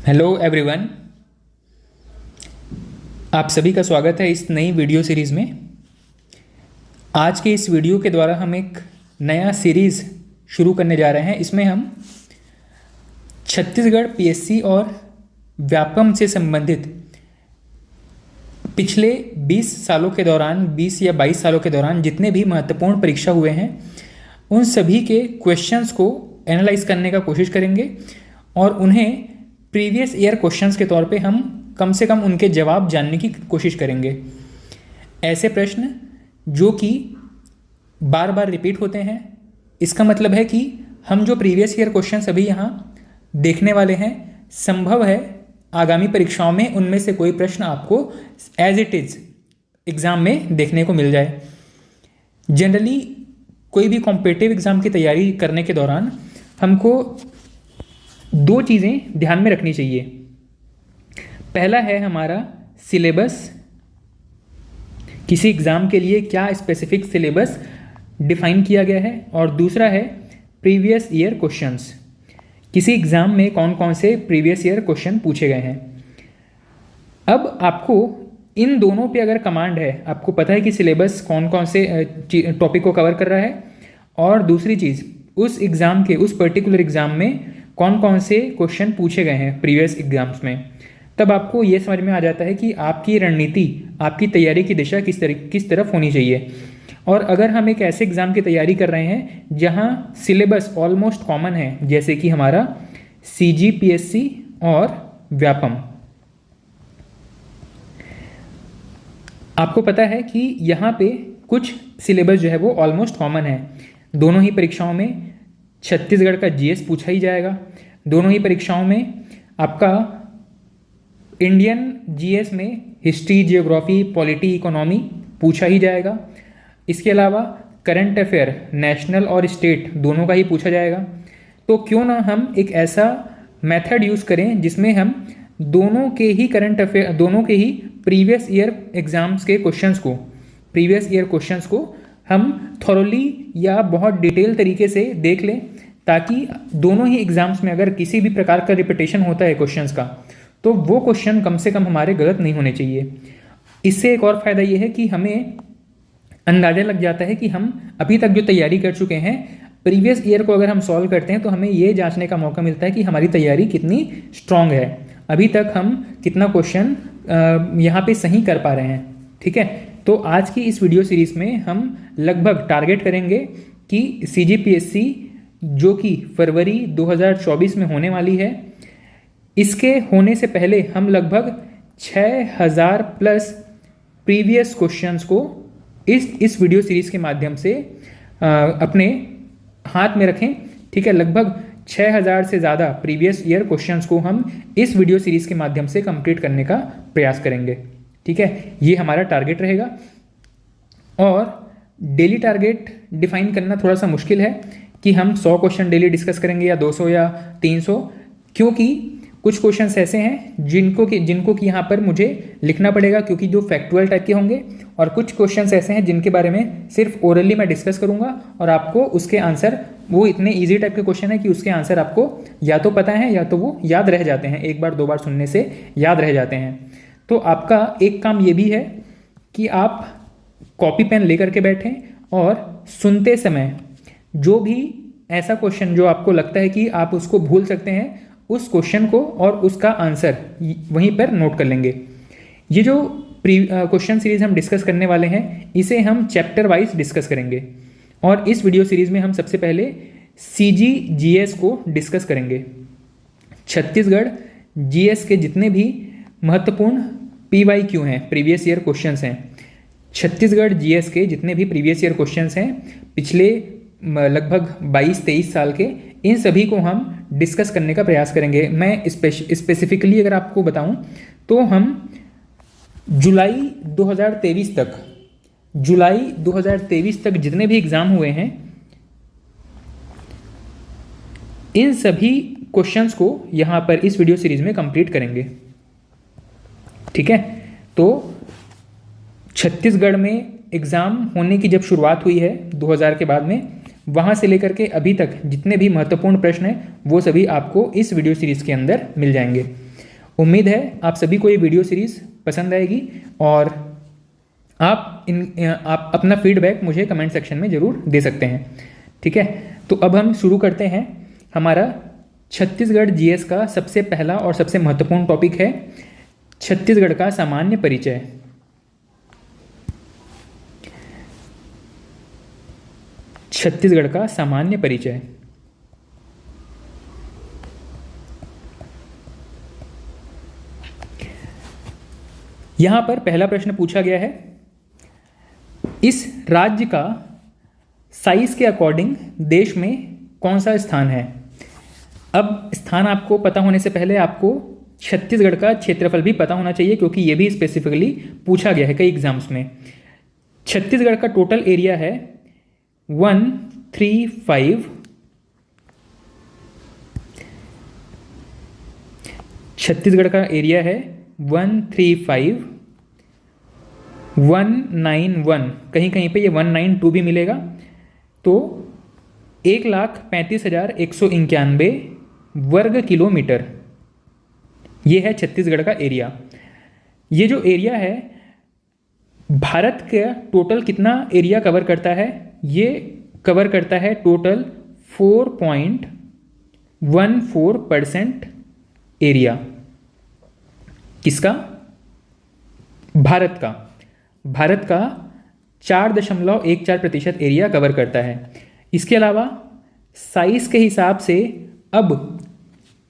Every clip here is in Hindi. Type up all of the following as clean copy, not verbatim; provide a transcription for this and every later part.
हेलो एवरीवन, आप सभी का स्वागत है इस नई वीडियो सीरीज़ में। आज के इस वीडियो के द्वारा हम एक नया सीरीज़ शुरू करने जा रहे हैं। इसमें हम छत्तीसगढ़ पीएससी और व्यापम से संबंधित पिछले 20 सालों के दौरान 20 या 22 सालों के दौरान जितने भी महत्वपूर्ण परीक्षा हुए हैं उन सभी के क्वेश्चंस को एनालाइज करने का कोशिश करेंगे और उन्हें प्रीवियस ईयर क्वेश्चंस के तौर पे हम कम से कम उनके जवाब जानने की कोशिश करेंगे। ऐसे प्रश्न जो कि बार बार रिपीट होते हैं, इसका मतलब है कि हम जो प्रीवियस ईयर क्वेश्चंस अभी यहाँ देखने वाले हैं, संभव है आगामी परीक्षाओं में उनमें से कोई प्रश्न आपको एज इट इज़ एग्ज़ाम में देखने को मिल जाए। जनरली कोई भी कॉम्पिटिटिव एग्ज़ाम की तैयारी करने के दौरान हमको दो चीज़ें ध्यान में रखनी चाहिए। पहला है हमारा सिलेबस, किसी एग्ज़ाम के लिए क्या स्पेसिफिक सिलेबस डिफाइन किया गया है, और दूसरा है प्रीवियस ईयर क्वेश्चंस, किसी एग्ज़ाम में कौन कौन से प्रीवियस ईयर क्वेश्चन पूछे गए हैं। अब आपको इन दोनों पे अगर कमांड है, आपको पता है कि सिलेबस कौन कौन से टॉपिक को कवर कर रहा है, और दूसरी चीज़ उस एग्ज़ाम के उस पर्टिकुलर एग्ज़ाम में कौन कौन से क्वेश्चन पूछे गए हैं प्रीवियस एग्जाम्स में, तब आपको ये समझ में आ जाता है कि आपकी रणनीति, आपकी तैयारी की दिशा किस तरफ होनी चाहिए। और अगर हम एक ऐसे एग्ज़ाम की तैयारी कर रहे हैं जहां सिलेबस ऑलमोस्ट कॉमन है, जैसे कि हमारा CGPSC और व्यापम, आपको पता है कि यहाँ पे कुछ सिलेबस जो है वो ऑलमोस्ट कॉमन है। दोनों ही परीक्षाओं में छत्तीसगढ़ का GS पूछा ही जाएगा, दोनों ही परीक्षाओं में आपका इंडियन GS में हिस्ट्री, जियोग्राफी, पॉलिटी, इकोनॉमी पूछा ही जाएगा। इसके अलावा करंट अफेयर नेशनल और स्टेट दोनों का ही पूछा जाएगा। तो क्यों ना हम एक ऐसा मेथड यूज़ करें जिसमें हम दोनों के ही करंट अफेयर, दोनों के ही प्रीवियस ईयर एग्जाम्स के क्वेश्चंस को, प्रीवियस ईयर क्वेश्चंस को हम थॉरोली या बहुत डिटेल तरीके से देख लें, ताकि दोनों ही एग्जाम्स में अगर किसी भी प्रकार का रिपीटेशन होता है क्वेश्चंस का, तो वो क्वेश्चन कम से कम हमारे गलत नहीं होने चाहिए। इससे एक और फ़ायदा ये है कि हमें अंदाज़ा लग जाता है कि हम अभी तक जो तैयारी कर चुके हैं, प्रीवियस ईयर को अगर हम सॉल्व करते हैं तो हमें ये जांचने का मौका मिलता है कि हमारी तैयारी कितनी स्ट्रांग है, अभी तक हम कितना क्वेश्चन यहाँ पे सही कर पा रहे हैं। ठीक है, तो आज की इस वीडियो सीरीज़ में हम लगभग टारगेट करेंगे कि CGPSC जो कि फरवरी 2024 में होने वाली है, इसके होने से पहले हम लगभग 6000 प्लस प्रीवियस क्वेश्चंस को इस वीडियो सीरीज़ के माध्यम से अपने हाथ में रखें। ठीक है, लगभग 6000 से ज़्यादा प्रीवियस ईयर क्वेश्चंस को हम इस वीडियो सीरीज़ के माध्यम से कंप्लीट करने का प्रयास करेंगे। ठीक है, ये हमारा टारगेट रहेगा। और डेली टारगेट डिफाइन करना थोड़ा सा मुश्किल है कि हम 100 क्वेश्चन डेली डिस्कस करेंगे या 200 या 300, क्योंकि कुछ क्वेश्चंस ऐसे हैं जिनको कि यहाँ पर मुझे लिखना पड़ेगा, क्योंकि जो फैक्चुअल टाइप के होंगे, और कुछ क्वेश्चंस ऐसे हैं जिनके बारे में सिर्फ ओरली मैं डिस्कस करूँगा और आपको उसके आंसर, वो इतने ईजी टाइप के क्वेश्चन है कि उसके आंसर आपको या तो पता है या तो वो याद रह जाते हैं, एक बार दो बार सुनने से याद रह जाते हैं। तो आपका एक काम ये भी है कि आप कॉपी पेन लेकर के बैठें और सुनते समय जो भी ऐसा क्वेश्चन जो आपको लगता है कि आप उसको भूल सकते हैं, उस क्वेश्चन को और उसका आंसर वहीं पर नोट कर लेंगे। ये जो क्वेश्चन सीरीज हम डिस्कस करने वाले हैं, इसे हम चैप्टर वाइज डिस्कस करेंगे, और इस वीडियो सीरीज में हम सबसे पहले CGGS को डिस्कस करेंगे। छत्तीसगढ़ GS के जितने भी महत्वपूर्ण PYQ हैं, प्रीवियस ईयर क्वेश्चंस हैं, छत्तीसगढ़ GS के जितने भी प्रीवियस ईयर क्वेश्चंस हैं पिछले लगभग 22-23 साल के, इन सभी को हम डिस्कस करने का प्रयास करेंगे। मैं स्पेसिफिकली अगर आपको बताऊं तो हम जुलाई 2023 तक जितने भी एग्ज़ाम हुए हैं, इन सभी क्वेश्चंस को यहाँ पर इस वीडियो सीरीज में कंप्लीट करेंगे। ठीक है, तो छत्तीसगढ़ में एग्ज़ाम होने की जब शुरुआत हुई है 2000 के बाद में, वहाँ से लेकर के अभी तक जितने भी महत्वपूर्ण प्रश्न हैं वो सभी आपको इस वीडियो सीरीज़ के अंदर मिल जाएंगे। उम्मीद है आप सभी को ये वीडियो सीरीज़ पसंद आएगी और आप अपना फीडबैक मुझे कमेंट सेक्शन में ज़रूर दे सकते हैं। ठीक है, तो अब हम शुरू करते हैं। हमारा छत्तीसगढ़ जीएस का सबसे पहला और सबसे महत्वपूर्ण टॉपिक है छत्तीसगढ़ का सामान्य परिचय। छत्तीसगढ़ का सामान्य परिचय। यहां पर पहला प्रश्न पूछा गया है, इस राज्य का साइज के अकॉर्डिंग देश में कौन सा स्थान है। अब स्थान आपको पता होने से पहले आपको छत्तीसगढ़ का क्षेत्रफल भी पता होना चाहिए, क्योंकि ये भी स्पेसिफिकली पूछा गया है कई एग्जाम्स में। छत्तीसगढ़ का टोटल एरिया है 135 छत्तीसगढ़ का एरिया है 135,191, कहीं कहीं पे ये 192 भी मिलेगा। तो 1,35,191 वर्ग किलोमीटर ये है छत्तीसगढ़ का एरिया। ये जो एरिया है भारत का टोटल कितना एरिया कवर करता है, ये कवर करता है टोटल 4.14% एरिया। किसका? भारत का। भारत का 4.14% एरिया कवर करता है। इसके अलावा साइज के हिसाब से अब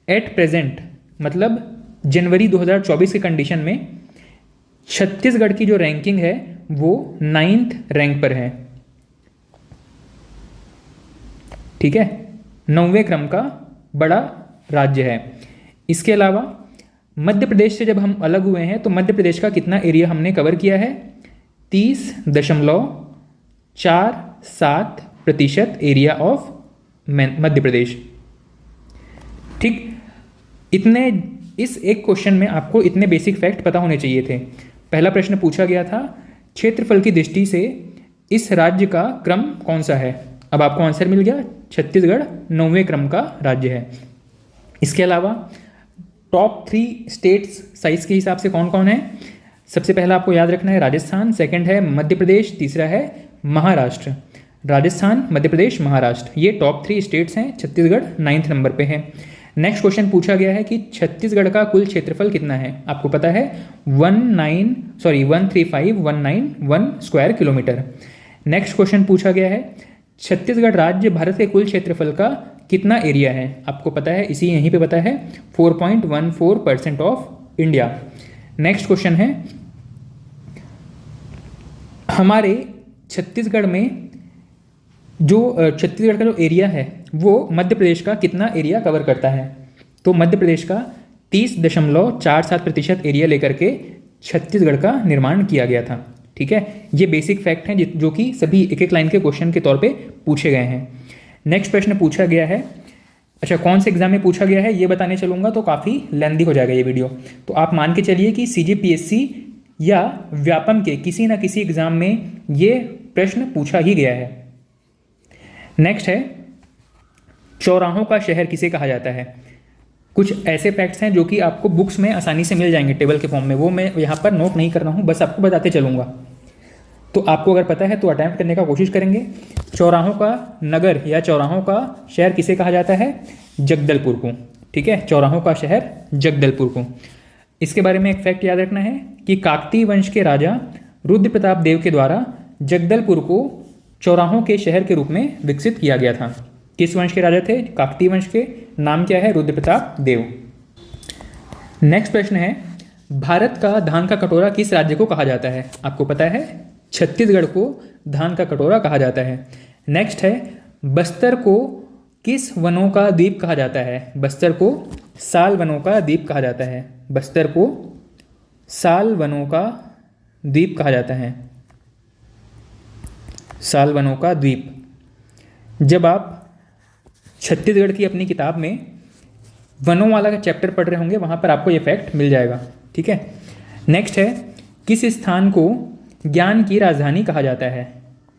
एट प्रेजेंट मतलब जनवरी 2024 के कंडीशन में छत्तीसगढ़ की जो रैंकिंग है वो 9th रैंक पर है। ठीक है, 9वें क्रम का बड़ा राज्य है। इसके अलावा मध्य प्रदेश से जब हम अलग हुए हैं तो मध्य प्रदेश का कितना एरिया हमने कवर किया है, 30.47% एरिया ऑफ मध्य प्रदेश। ठीक, इतने इस एक क्वेश्चन में आपको इतने बेसिक फैक्ट पता होने चाहिए थे। पहला प्रश्न पूछा गया था क्षेत्रफल की दृष्टि से इस राज्य का क्रम कौन सा है। अब आपको आंसर मिल गया, छत्तीसगढ़ 9वें क्रम का राज्य है। इसके अलावा टॉप 3 स्टेट्स साइज के हिसाब से कौन कौन है। सबसे पहला आपको याद रखना है राजस्थान, सेकंड है मध्य प्रदेश, तीसरा है महाराष्ट्र। राजस्थान, मध्य प्रदेश, महाराष्ट्र, ये टॉप 3 स्टेट्स हैं। छत्तीसगढ़ 9th नंबर पे है। नेक्स्ट क्वेश्चन पूछा गया है कि छत्तीसगढ़ का कुल क्षेत्रफल कितना है। आपको पता है 135,191 स्क्वायर किलोमीटर। नेक्स्ट क्वेश्चन पूछा गया है छत्तीसगढ़ राज्य भारत के कुल क्षेत्रफल का कितना एरिया है। आपको पता है, इसी यहीं पे पता है 4.14% ऑफ इंडिया। नेक्स्ट क्वेश्चन है हमारे छत्तीसगढ़ में जो छत्तीसगढ़ का जो एरिया है वो मध्य प्रदेश का कितना एरिया कवर करता है। तो मध्य प्रदेश का 30.47% एरिया लेकर के छत्तीसगढ़ का निर्माण किया गया था। ठीक है, ये बेसिक फैक्ट हैं जो कि सभी एक एक लाइन के क्वेश्चन के तौर पे पूछे गए हैं। नेक्स्ट प्रश्न पूछा गया है, अच्छा कौन से एग्जाम में पूछा गया है ये बताने चलूँगा तो काफ़ी लेंदी हो जाएगा ये वीडियो। तो आप मान के चलिए कि CGPSC या व्यापम के किसी न किसी एग्जाम में ये प्रश्न पूछा ही गया है। नेक्स्ट है चौराहों का शहर किसे कहा जाता है। कुछ ऐसे फैक्ट्स हैं जो कि आपको बुक्स में आसानी से मिल जाएंगे टेबल के फॉर्म में, वो मैं यहाँ पर नोट नहीं कर रहा हूँ, बस आपको बताते चलूँगा। तो आपको अगर पता है तो अटैम्प्ट करने का कोशिश करेंगे। चौराहों का नगर या चौराहों का शहर किसे कहा जाता है, जगदलपुर को। ठीक है, चौराहों का शहर जगदलपुर को। इसके बारे में एक फैक्ट याद रखना है कि काकतीय वंश के राजा रुद्र प्रताप देव के द्वारा जगदलपुर को चौराहों के शहर के रूप में विकसित किया गया था। किस वंश के राजा थे, काकतीय वंश के। नाम क्या है, रुद्र प्रताप देव। नेक्स्ट प्रश्न है भारत का धान का कटोरा किस राज्य को कहा जाता है। आपको पता है छत्तीसगढ़ को धान का कटोरा कहा जाता है। नेक्स्ट है बस्तर को किस वनों का द्वीप कहा जाता है। बस्तर को साल वनों का द्वीप कहा जाता है। बस्तर को साल वनों का द्वीप कहा जाता है। साल वनों का द्वीप। जब आप छत्तीसगढ़ की अपनी किताब में वनों वाला का चैप्टर पढ़ रहे होंगे वहाँ पर आपको ये फैक्ट मिल जाएगा। ठीक है, नेक्स्ट है किस स्थान को ज्ञान की राजधानी कहा जाता है।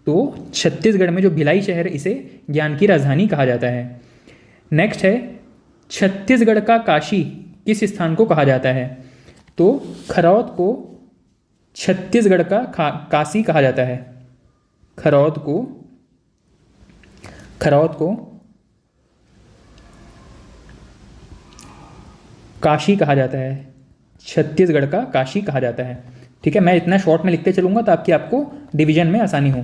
तो छत्तीसगढ़ में जो भिलाई शहर इसे ज्ञान की राजधानी कहा जाता है। नेक्स्ट है छत्तीसगढ़ का काशी किस स्थान को कहा जाता है? तो खरौद को छत्तीसगढ़ का काशी कहा जाता है। खरौद को काशी कहा जाता है, छत्तीसगढ़ का काशी कहा जाता है। ठीक है, मैं इतना शॉर्ट में लिखते चलूँगा ताकि आपको डिवीजन में आसानी हो।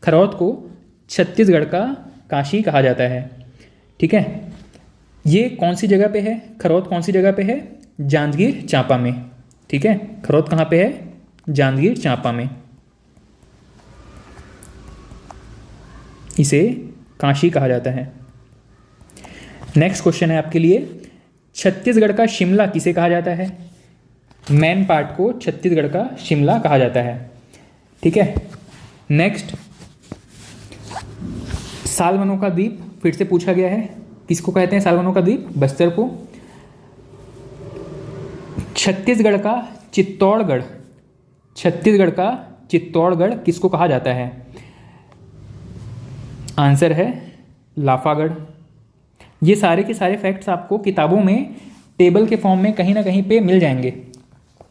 खरौद को छत्तीसगढ़ का काशी कहा जाता है। ठीक है, ये कौन सी जगह पे है? खरौद कौन सी जगह पे है? जांजगीर चांपा में। ठीक है, खरौद कहाँ पे है? जांजगीर चांपा में। इसे काशी कहा जाता है। नेक्स्ट क्वेश्चन है आपके लिए, छत्तीसगढ़ का शिमला किसे कहा जाता है? मेन पार्ट को छत्तीसगढ़ का शिमला कहा जाता है। ठीक है, नेक्स्ट सालवनों का द्वीप फिर से पूछा गया है। किसको कहते हैं सालवनों का द्वीप? बस्तर को। छत्तीसगढ़ का चित्तौड़गढ़, छत्तीसगढ़ का चित्तौड़गढ़ किसको कहा जाता है? आंसर है लाफागढ़। ये सारे के सारे फैक्ट्स आपको किताबों में टेबल के फॉर्म में कहीं ना कहीं पे मिल जाएंगे।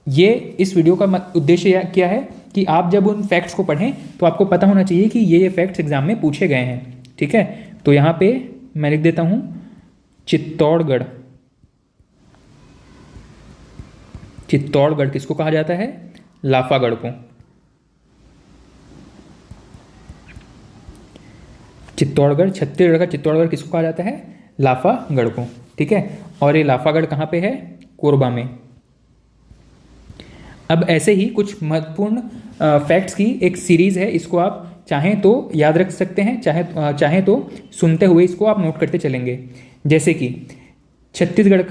ये इस वीडियो का उद्देश्य क्या है कि आप जब उन फैक्ट्स को पढ़ें तो आपको पता होना चाहिए कि ये फैक्ट्स एग्जाम में पूछे गए हैं। ठीक है, तो यहाँ पे मैं लिख देता हूँ चित्तौड़गढ़। चित्तौड़गढ़ किसको कहा जाता है? लाफागढ़ को। चित्तौड़गढ़, छत्तीसगढ़ का चित्तौड़गढ़ किसको कहा जाता है? लाफागढ़ को। ठीक है, और ये लाफागढ़ कहाँ पे है? कोरबा में। अब ऐसे ही कुछ महत्वपूर्ण फैक्ट्स की एक सीरीज़ है, इसको आप चाहें तो याद रख सकते हैं, चाहें तो सुनते हुए इसको आप नोट करते चलेंगे। जैसे कि छत्तीसगढ़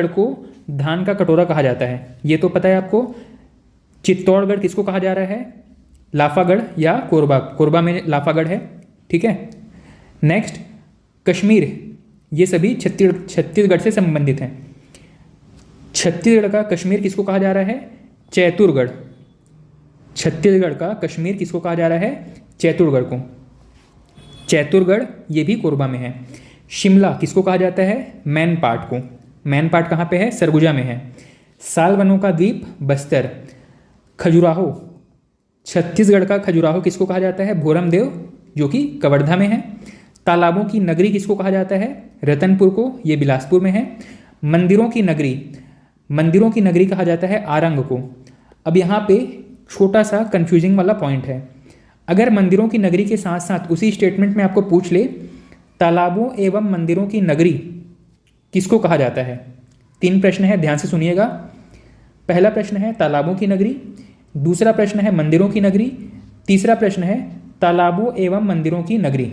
को धान का कटोरा कहा जाता है, ये तो पता है आपको। चित्तौड़गढ़ किसको कहा जा रहा है? लाफागढ़ या कोरबा। कोरबा में लाफागढ़ है। ठीक है, नेक्स्ट कश्मीर, ये सभी छत्तीसगढ़ से संबंधित हैं। छत्तीसगढ़ का कश्मीर किसको कहा जा रहा है? चैतुरगढ़। छत्तीसगढ़ का कश्मीर किसको कहा जा रहा है? चैतुरगढ़ को। चैतुरगढ़ ये भी कोरबा में है। शिमला किसको कहा जाता है? मैन पार्ट को। मैन पार्ट कहाँ पे है? सरगुजा में है। सालवनों का द्वीप बस्तर। खजुराहो, छत्तीसगढ़ का खजुराहो किसको कहा जाता है? भोरमदेव, जो कि कवर्धा में है। तालाबों की नगरी किसको कहा जाता है? रतनपुर को, ये बिलासपुर में है। मंदिरों की नगरी कहा जाता है आरंग को। अब यहाँ पे छोटा सा कंफ्यूजिंग वाला पॉइंट है। अगर मंदिरों की नगरी के साथ साथ उसी स्टेटमेंट में आपको पूछ ले तालाबों एवं मंदिरों की नगरी किसको कहा जाता है? 3 प्रश्न है, ध्यान से सुनिएगा। पहला प्रश्न है तालाबों की नगरी, दूसरा प्रश्न है मंदिरों की नगरी, तीसरा प्रश्न है तालाबों एवं मंदिरों की नगरी।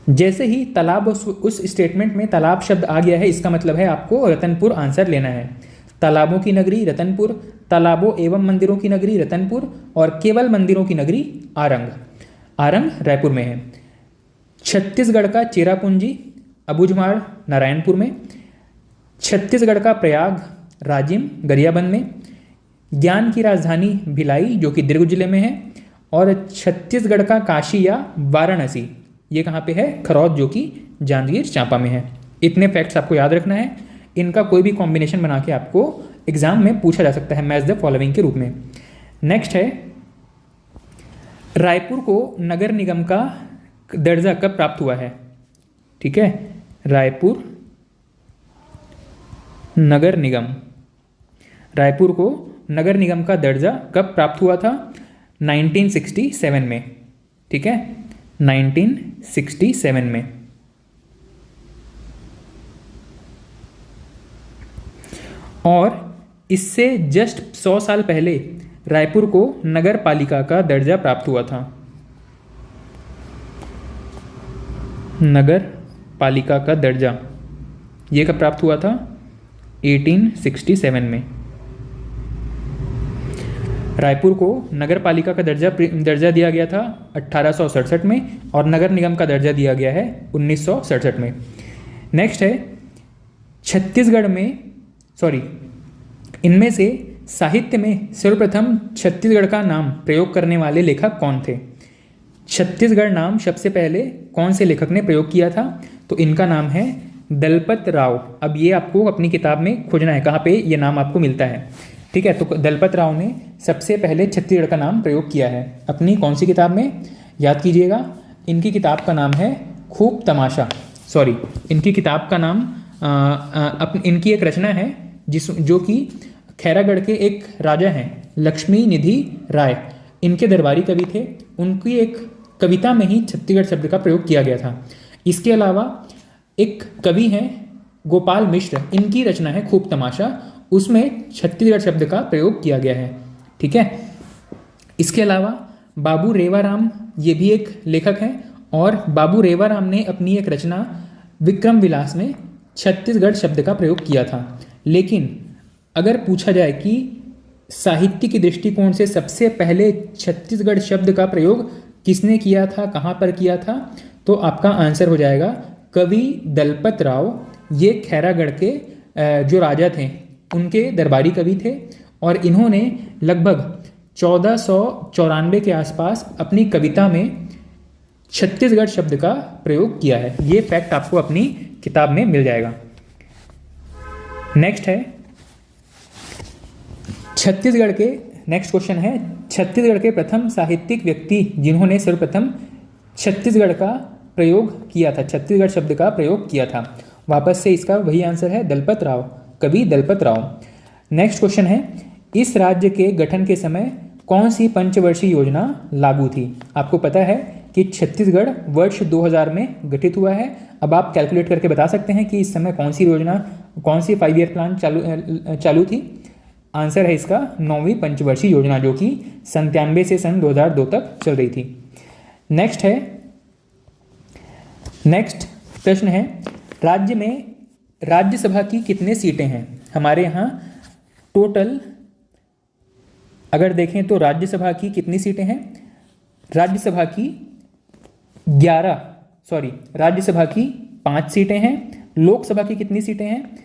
जैसे ही तालाब उस स्टेटमेंट में तालाब शब्द आ गया है, इसका मतलब है आपको रतनपुर आंसर लेना है। तालाबों की नगरी रतनपुर, तालाबों एवं मंदिरों की नगरी रतनपुर, और केवल मंदिरों की नगरी आरंग। आरंग रायपुर में है। छत्तीसगढ़ का चेरापूंजी अबूझमाड़ नारायणपुर में। छत्तीसगढ़ का प्रयाग राजिम गरियाबंद में। ज्ञान की राजधानी भिलाई, जो कि दुर्ग जिले में है। और छत्तीसगढ़ का काशी या वाराणसी, ये कहाँ पे है? खरौद, जो कि जांजगीर चांपा में है। इतने फैक्ट्स आपको याद रखना है। इनका कोई भी कॉम्बिनेशन बना के आपको एग्जाम में पूछा जा सकता है मैच द फॉलोइंग के रूप में। नेक्स्ट है रायपुर को नगर निगम का दर्जा कब प्राप्त हुआ है? ठीक है, रायपुर नगर को नगर निगम का दर्जा कब प्राप्त हुआ था? 1967 में। ठीक है, 1967 में। और इससे जस्ट 100 साल पहले रायपुर को नगर पालिका का दर्जा प्राप्त हुआ था। नगर पालिका का दर्जा ये कब प्राप्त हुआ था? 1867 में। रायपुर को नगर पालिका का दर्जा दिया गया था 1867 में, और नगर निगम का दर्जा दिया गया है 1967 में। नेक्स्ट है छत्तीसगढ़ में इनमें से साहित्य में सर्वप्रथम छत्तीसगढ़ का नाम प्रयोग करने वाले लेखक कौन थे? छत्तीसगढ़ नाम सबसे पहले कौन से लेखक ने प्रयोग किया था? तो इनका नाम है दलपत राव। अब ये आपको अपनी किताब में खोजना है कहाँ पे ये नाम आपको मिलता है। ठीक है, तो दलपत राव ने सबसे पहले छत्तीसगढ़ का नाम प्रयोग किया है अपनी कौन सी किताब में, याद कीजिएगा। इनकी किताब का नाम है खूब तमाशा, सॉरी इनकी किताब का नाम इनकी एक रचना है जो कि खैरागढ़ के एक राजा हैं लक्ष्मी निधि राय, इनके दरबारी कवि थे। उनकी एक कविता में ही छत्तीसगढ़ शब्द का प्रयोग किया गया था। इसके अलावा एक कवि हैं गोपाल मिश्र, इनकी रचना है खूब तमाशा, उसमें छत्तीसगढ़ शब्द का प्रयोग किया गया है। ठीक है, इसके अलावा बाबू रेवाराम ये भी एक लेखक हैं और बाबू रेवाराम ने अपनी एक रचना विक्रम विलास में छत्तीसगढ़ शब्द का प्रयोग किया था। लेकिन अगर पूछा जाए कि साहित्य की दृष्टिकोण से सबसे पहले छत्तीसगढ़ शब्द का प्रयोग किसने किया था, कहाँ पर किया था, तो आपका आंसर हो जाएगा कवि दलपत राव। ये खैरागढ़ के जो राजा थे उनके दरबारी कवि थे और इन्होंने लगभग 1494 के आसपास अपनी कविता में छत्तीसगढ़ शब्द का प्रयोग किया है। ये फैक्ट आपको अपनी किताब में मिल जाएगा। नेक्स्ट है छत्तीसगढ़ के, नेक्स्ट क्वेश्चन है छत्तीसगढ़ के प्रथम साहित्यिक व्यक्ति जिन्होंने सर्वप्रथम छत्तीसगढ़ का प्रयोग किया था, छत्तीसगढ़ शब्द का प्रयोग किया था। वापस से इसका वही आंसर है दलपत राव, कवि दलपत राव। नेक्स्ट क्वेश्चन है इस राज्य के गठन के समय कौन सी पंचवर्षीय योजना लागू थी। आपको पता है कि छत्तीसगढ़ वर्ष 2000 में गठित हुआ है। अब आप कैलकुलेट करके बता सकते हैं कि इस समय कौन सी योजना, कौन सी 5 ईयर प्लान चालू थी। आंसर है इसका 9वीं पंचवर्षीय योजना जो कि 97 से सन 2002 तक चल रही थी। नेक्स्ट प्रश्न है राज्य में राज्यसभा की कितने सीटें हैं। हमारे यहाँ टोटल अगर देखें तो राज्यसभा की कितनी सीटें हैं, राज्यसभा की 5 सीटें हैं। लोकसभा की कितनी सीटें हैं,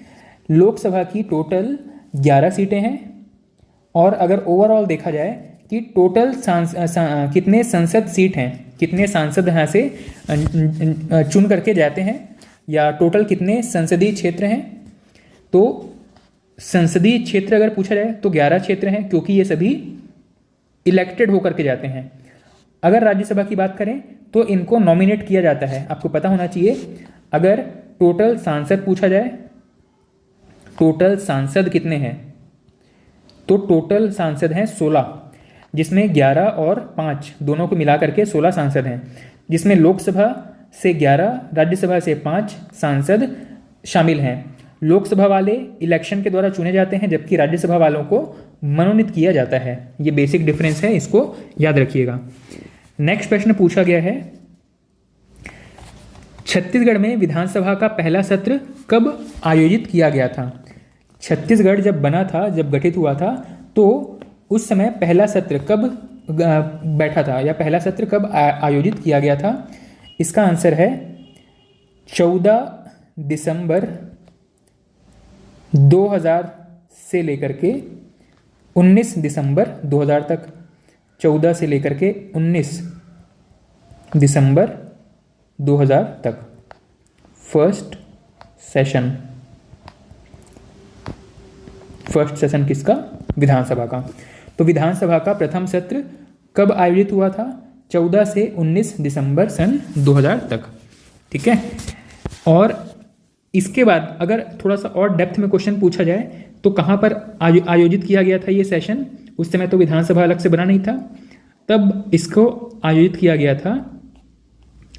लोकसभा की टोटल 11 सीटें हैं। और अगर ओवरऑल देखा जाए कि टोटल कितने संसद सीट हैं, कितने सांसद यहाँ से चुन करके जाते हैं, या टोटल कितने संसदीय क्षेत्र हैं, तो संसदीय क्षेत्र अगर पूछा जाए तो 11 क्षेत्र हैं क्योंकि ये सभी इलेक्टेड होकर के जाते हैं। अगर राज्यसभा की बात करें तो इनको नॉमिनेट किया जाता है। आपको पता होना चाहिए अगर टोटल सांसद पूछा जाए, टोटल सांसद कितने हैं, तो टोटल सांसद हैं 16, जिसमें 11 और 5 दोनों को मिला करके 16 सांसद हैं, जिसमें लोकसभा से 11, राज्यसभा से 5 सांसद शामिल हैं। लोकसभा वाले इलेक्शन के द्वारा चुने जाते हैं जबकि राज्यसभा वालों को मनोनीत किया जाता है। ये बेसिक डिफरेंस है, इसको याद रखिएगा। नेक्स्ट प्रश्न पूछा गया है छत्तीसगढ़ में विधानसभा का पहला सत्र कब आयोजित किया गया था। छत्तीसगढ़ जब बना था, जब गठित हुआ था, तो उस समय पहला सत्र कब बैठा था या पहला सत्र कब आयोजित किया गया था। इसका आंसर है 14 दिसंबर 2000 से लेकर के 19 दिसंबर 2000 तक। 14 से लेकर के 19 दिसंबर 2000 तक फर्स्ट सेशन किसका, विधानसभा का। तो विधानसभा का प्रथम सत्र कब आयोजित हुआ था, 14 से 19 दिसंबर सन 2000 तक। ठीक है, और इसके बाद अगर थोड़ा सा और डेप्थ में क्वेश्चन पूछा जाए तो कहाँ पर आयोजित किया गया था ये सेशन। उस समय तो विधानसभा अलग से बना नहीं था, तब इसको आयोजित किया गया था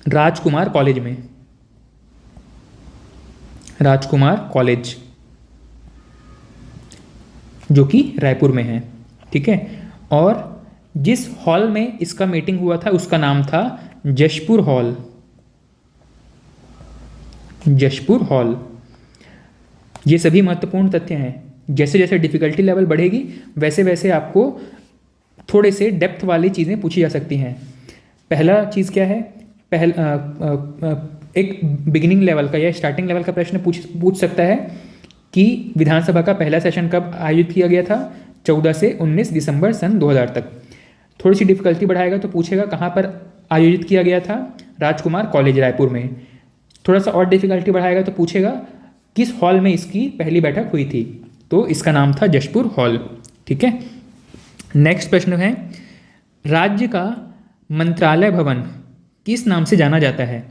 राजकुमार कॉलेज में, राजकुमार कॉलेज जो कि रायपुर में है। ठीक है, और जिस हॉल में इसका मीटिंग हुआ था उसका नाम था जशपुर हॉल, जशपुर हॉल। ये सभी महत्वपूर्ण तथ्य हैं। जैसे जैसे डिफिकल्टी लेवल बढ़ेगी वैसे वैसे आपको थोड़े से डेप्थ वाली चीज़ें पूछी जा सकती हैं। पहला चीज़ क्या है, एक बिगिनिंग लेवल का या स्टार्टिंग लेवल का प्रश्न पूछ सकता है कि विधानसभा का पहला सेशन कब आयोजित किया गया था, 14 से 19 दिसंबर सन 2000 तक। थोड़ी सी डिफिकल्टी बढ़ाएगा तो पूछेगा कहाँ पर आयोजित किया गया था, राजकुमार कॉलेज रायपुर में। थोड़ा सा और डिफिकल्टी बढ़ाएगा तो पूछेगा किस हॉल में इसकी पहली बैठक हुई थी, तो इसका नाम था जशपुर हॉल। ठीक है, नेक्स्ट प्रश्न है, राज्य का मंत्रालय भवन किस नाम से जाना जाता है?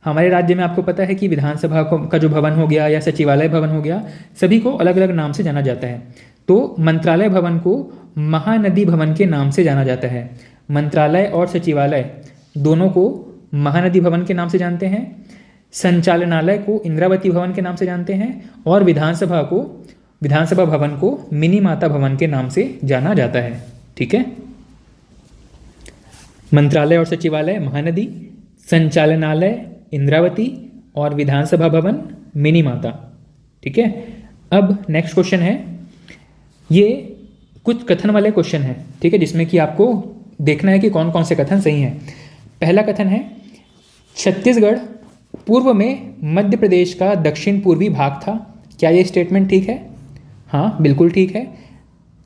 हमारे राज्य में आपको पता है कि विधानसभा का जो भवन हो गया या सचिवालय भवन हो गया, सभी को अलग अलग नाम से जाना जाता है। तो मंत्रालय भवन को महानदी भवन के नाम से जाना जाता है। मंत्रालय और सचिवालय दोनों को महानदी भवन के नाम से जानते हैं, संचालनालय को इंद्रावती भवन के नाम से जानते हैं, और विधानसभा भवन को मिनी माता भवन के नाम से जाना जाता है। ठीक है, मंत्रालय और सचिवालय महानदी, संचालनालय इंद्रावती और विधानसभा भवन मिनी माता। ठीक है, अब नेक्स्ट क्वेश्चन है, ये कुछ कथन वाले क्वेश्चन है। ठीक है, जिसमें कि आपको देखना है कि कौन कौन से कथन सही हैं। पहला कथन है, छत्तीसगढ़ पूर्व में मध्य प्रदेश का दक्षिण पूर्वी भाग था। क्या ये स्टेटमेंट ठीक है? हाँ, बिल्कुल ठीक है।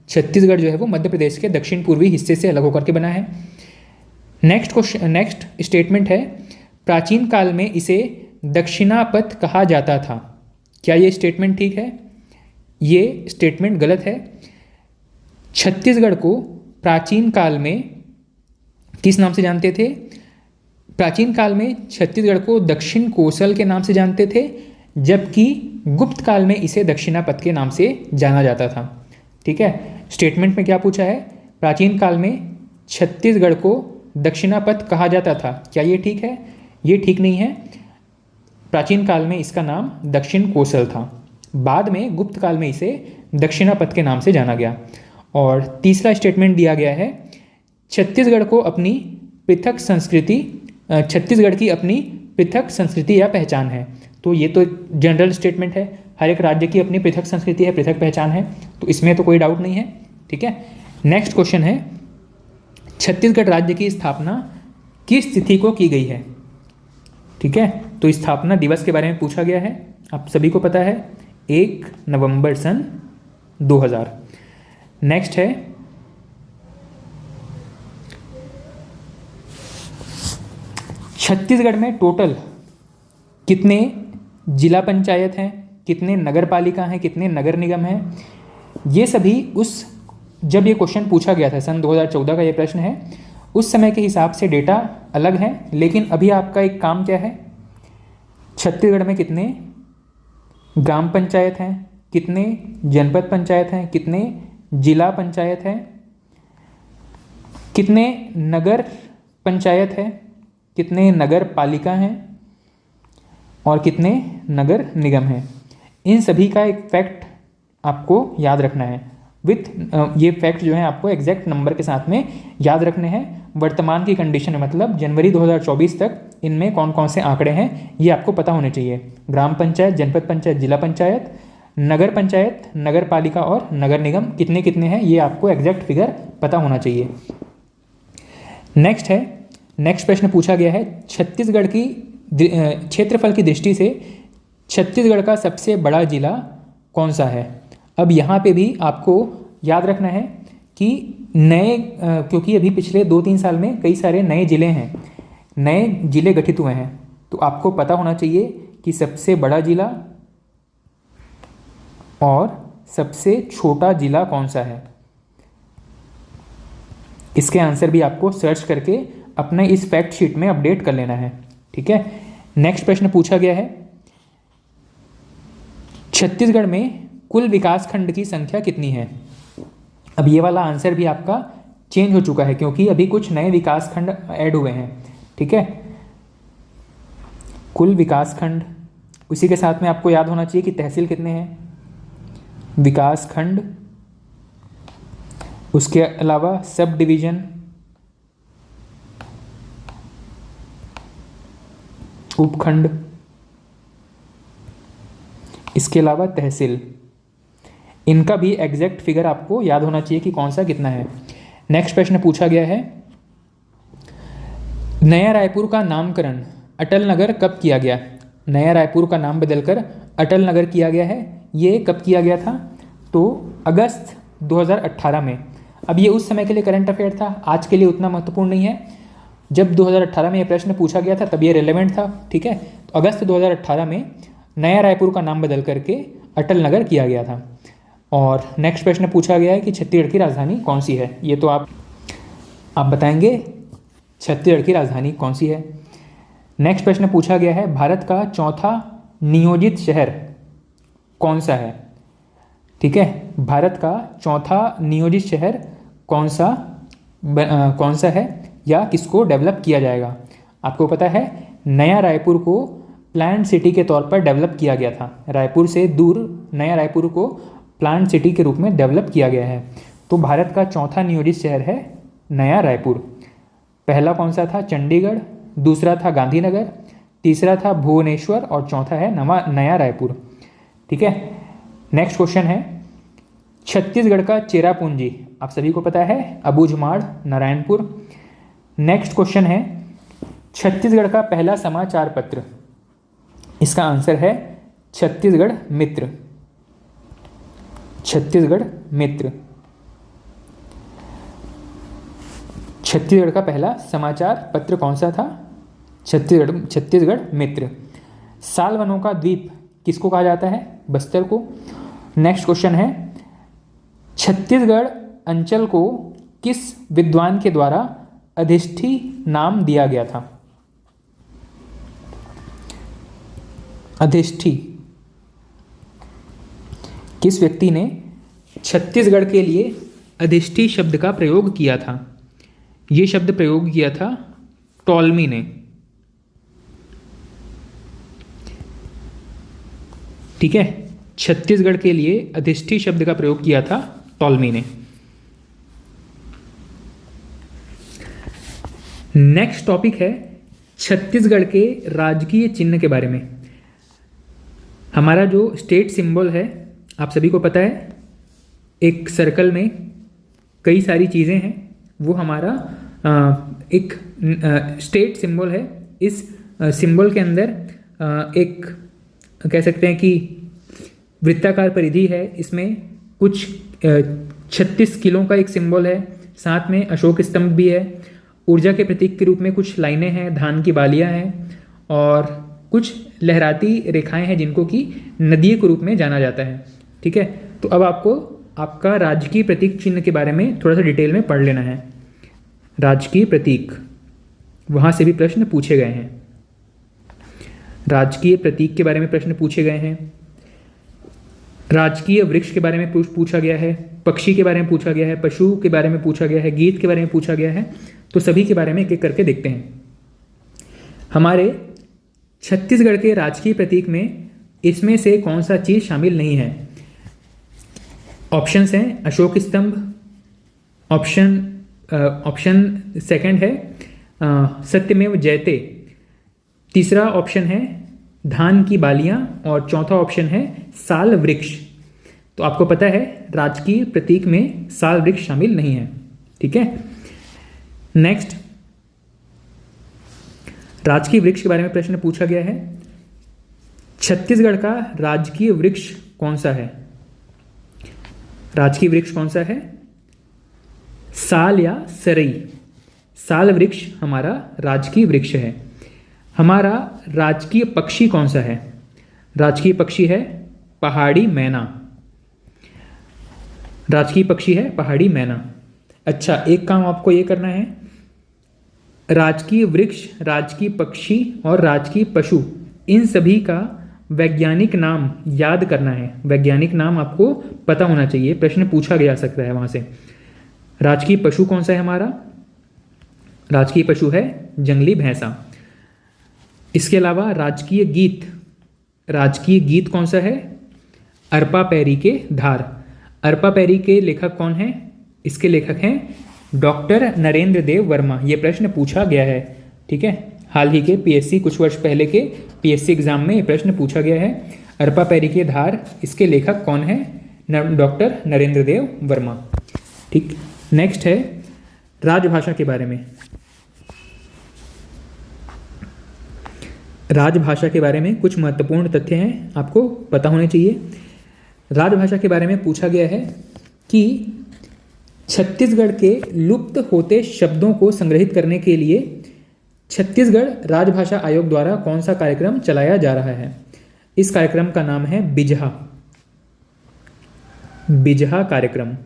छत्तीसगढ़ जो है वो मध्य प्रदेश के दक्षिण पूर्वी हिस्से से अलग होकर के बना है। नेक्स्ट स्टेटमेंट है, प्राचीन काल में इसे दक्षिणापथ कहा जाता था। क्या ये स्टेटमेंट ठीक है? ये स्टेटमेंट गलत है। छत्तीसगढ़ को प्राचीन काल में किस नाम से जानते थे? प्राचीन काल में छत्तीसगढ़ को दक्षिण कोसल के नाम से जानते थे, जबकि गुप्त काल में इसे दक्षिणापथ के नाम से जाना जाता था। ठीक है, स्टेटमेंट में क्या पूछा है? प्राचीन काल में छत्तीसगढ़ को दक्षिणापथ कहा जाता था। क्या ये ठीक है? ये ठीक नहीं है। प्राचीन काल में इसका नाम दक्षिण कोसल था, बाद में गुप्त काल में इसे दक्षिणापथ के नाम से जाना गया। और तीसरा स्टेटमेंट दिया गया है, छत्तीसगढ़ की अपनी पृथक संस्कृति या पहचान है। तो ये तो जनरल स्टेटमेंट है, हर एक राज्य की अपनी पृथक संस्कृति है, पृथक पहचान है, तो इसमें तो कोई डाउट नहीं है। ठीक है, नेक्स्ट क्वेश्चन है, छत्तीसगढ़ राज्य की स्थापना किस तिथि को की गई है? ठीक है, तो स्थापना दिवस के बारे में पूछा गया है, आप सभी को पता है, 1 नवंबर सन 2000। नेक्स्ट है, छत्तीसगढ़ में टोटल कितने जिला पंचायत हैं, कितने नगर पालिका हैं, कितने नगर निगम हैं? ये सभी जब ये क्वेश्चन पूछा गया था, सन 2014 का ये प्रश्न है, उस समय के हिसाब से डेटा अलग है। लेकिन अभी आपका एक काम क्या है, छत्तीसगढ़ में कितने ग्राम पंचायत हैं, कितने जनपद पंचायत हैं, कितने जिला पंचायत हैं, कितने नगर पंचायत है, कितने नगर पालिका हैं और कितने नगर निगम हैं, इन सभी का एक फैक्ट आपको याद रखना है। ये फैक्ट जो है आपको एग्जैक्ट नंबर के साथ में याद रखने हैं। वर्तमान की कंडीशन में, मतलब जनवरी 2024 तक इनमें कौन कौन से आंकड़े हैं ये आपको पता होने चाहिए। ग्राम पंचायत, जनपद पंचायत, जिला पंचायत, नगर पंचायत, नगर पालिका और नगर निगम कितने कितने हैं, ये आपको एग्जैक्ट फिगर पता होना चाहिए। नेक्स्ट प्रश्न पूछा गया है, छत्तीसगढ़ की क्षेत्रफल की दृष्टि से छत्तीसगढ़ का सबसे बड़ा जिला कौन सा है? अब यहाँ पे भी आपको याद रखना है कि क्योंकि अभी पिछले 2-3 साल में कई सारे नए जिले गठित हुए हैं, तो आपको पता होना चाहिए कि सबसे बड़ा जिला और सबसे छोटा जिला कौन सा है। इसके आंसर भी आपको सर्च करके अपने इस फैक्ट शीट में अपडेट कर लेना है। ठीक है, नेक्स्ट प्रश्न पूछा गया है, छत्तीसगढ़ में कुल विकास खंड की संख्या कितनी है? अब ये वाला आंसर भी आपका चेंज हो चुका है, क्योंकि अभी कुछ नए विकास खंड ऐड हुए हैं। ठीक है, कुल विकास खंड, उसी के साथ में आपको याद होना चाहिए कि तहसील कितने हैं, विकास खंड, उसके अलावा सब डिवीजन, उपखंड, इसके अलावा तहसील, इनका भी एग्जैक्ट फिगर आपको याद होना चाहिए कि कौन सा कितना है। नेक्स्ट प्रश्न पूछा गया है, नया रायपुर का नामकरण अटल नगर कब किया गया? नया रायपुर का नाम बदलकर अटल नगर किया गया है, ये कब किया गया था? तो अगस्त 2018 में। अब ये उस समय के लिए करंट अफेयर था, आज के लिए उतना महत्वपूर्ण नहीं है। जब 2018 में ये प्रश्न पूछा गया था तब ये रिलेवेंट था। ठीक है, तो अगस्त 2018 में नया रायपुर का नाम बदल करके अटल नगर किया गया था। और नेक्स्ट प्रश्न पूछा गया है कि छत्तीसगढ़ की राजधानी कौन सी है। ये तो आप बताएंगे छत्तीसगढ़ की राजधानी कौन सी है। नेक्स्ट प्रश्न पूछा गया है भारत का चौथा नियोजित शहर कौन सा है। ठीक है, भारत का चौथा नियोजित शहर कौन सा है या किसको डेवलप किया जाएगा। आपको पता है नया रायपुर को प्लान्ड सिटी के तौर पर डेवलप किया गया था। रायपुर से दूर नया रायपुर को प्लान्ड सिटी के रूप में डेवलप किया गया है। तो भारत का चौथा नियोजित शहर है नया रायपुर। पहला कौन सा था? चंडीगढ़, दूसरा था गांधीनगर, तीसरा था भुवनेश्वर और चौथा है नया रायपुर। ठीक है, नेक्स्ट क्वेश्चन है छत्तीसगढ़ का चेरापूंजी आप सभी को पता है अबूझमाड़, नारायणपुर। नेक्स्ट क्वेश्चन है छत्तीसगढ़ का पहला समाचार पत्र। इसका आंसर है छत्तीसगढ़ मित्र। छत्तीसगढ़ मित्र छत्तीसगढ़ का पहला समाचार पत्र कौन सा था? छत्तीसगढ़ मित्र। साल वनों का द्वीप किसको कहा जाता है? बस्तर को। नेक्स्ट क्वेश्चन है छत्तीसगढ़ अंचल को किस विद्वान के द्वारा अधिष्ठी नाम दिया गया था? अधिष्ठी किस व्यक्ति ने छत्तीसगढ़ के लिए अधिष्ठी शब्द का प्रयोग किया था? ये शब्द प्रयोग किया था टॉलमी ने। ठीक है, छत्तीसगढ़ के लिए अधिष्ठी शब्द का प्रयोग किया था टॉलमी ने। नेक्स्ट टॉपिक है छत्तीसगढ़ के राजकीय चिन्ह के बारे में। हमारा जो स्टेट सिंबल है आप सभी को पता है, एक सर्कल में कई सारी चीज़ें हैं, वो हमारा एक स्टेट सिंबल है। इस सिंबल के अंदर एक कह सकते हैं कि वृत्ताकार परिधि है, इसमें कुछ 36 किलों का एक सिंबल है, साथ में अशोक स्तंभ भी है, ऊर्जा के प्रतीक के रूप में कुछ लाइनें हैं, धान की बालियां हैं और कुछ लहराती रेखाएं हैं जिनको कि नदी के रूप में जाना जाता है। ठीक है, तो अब आपको आपका राजकीय प्रतीक चिन्ह के बारे में थोड़ा सा डिटेल में पढ़ लेना है। राजकीय प्रतीक, वहाँ से भी प्रश्न पूछे गए हैं। राजकीय प्रतीक के बारे में प्रश्न पूछे गए हैं। राजकीय वृक्ष के बारे में पूछा गया है, पक्षी के बारे में पूछा गया है, पशु के बारे में पूछा गया है, गीत के बारे में पूछा गया है। तो सभी के बारे में एक एक करके देखते हैं। हमारे छत्तीसगढ़ के राजकीय प्रतीक में इसमें से कौन सा चीज़ शामिल नहीं है? ऑप्शंस हैं अशोक स्तंभ, ऑप्शन सेकंड है सत्यमेव जयते, तीसरा ऑप्शन है धान की बालियां और चौथा ऑप्शन है साल वृक्ष। तो आपको पता है राजकीय प्रतीक में साल वृक्ष शामिल नहीं है। ठीक है, नेक्स्ट राजकीय वृक्ष के बारे में प्रश्न पूछा गया है। छत्तीसगढ़ का राजकीय वृक्ष कौन सा है? राजकीय वृक्ष कौन सा है? साल या सरई। साल वृक्ष हमारा राजकीय वृक्ष है। हमारा राजकीय पक्षी कौन सा है? राजकीय पक्षी है पहाड़ी मैना। राजकीय पक्षी है पहाड़ी मैना। अच्छा, एक काम आपको ये करना है, राजकीय वृक्ष, राजकीय पक्षी और राजकीय पशु, इन सभी का वैज्ञानिक नाम याद करना है। वैज्ञानिक नाम आपको पता होना चाहिए, प्रश्न पूछा जा सकता है वहाँ से। राजकीय पशु कौन सा है हमारा? राजकीय पशु है जंगली भैंसा। इसके अलावा राजकीय गीत, राजकीय गीत कौन सा है? अरपा पैरी के धार। अरपा पैरी के लेखक कौन हैं? इसके लेखक हैं डॉक्टर नरेंद्र देव वर्मा। ये प्रश्न पूछा गया है। ठीक है, हाल ही के पीएससी, कुछ वर्ष पहले के पीएससी एग्जाम में ये प्रश्न पूछा गया है। अरपा पैरी के धार, इसके लेखक कौन है? डॉक्टर नरेंद्र देव वर्मा। ठीक, नेक्स्ट है राजभाषा के बारे में। राजभाषा के बारे में कुछ महत्वपूर्ण तथ्य हैं, आपको पता होने चाहिए। राजभाषा के बारे में पूछा गया है कि छत्तीसगढ़ के लुप्त होते शब्दों को संग्रहित करने के लिए छत्तीसगढ़ राजभाषा आयोग द्वारा कौन सा कार्यक्रम चलाया जा रहा है? इस कार्यक्रम का नाम है बिजहा, बिजहा कार्यक्रम।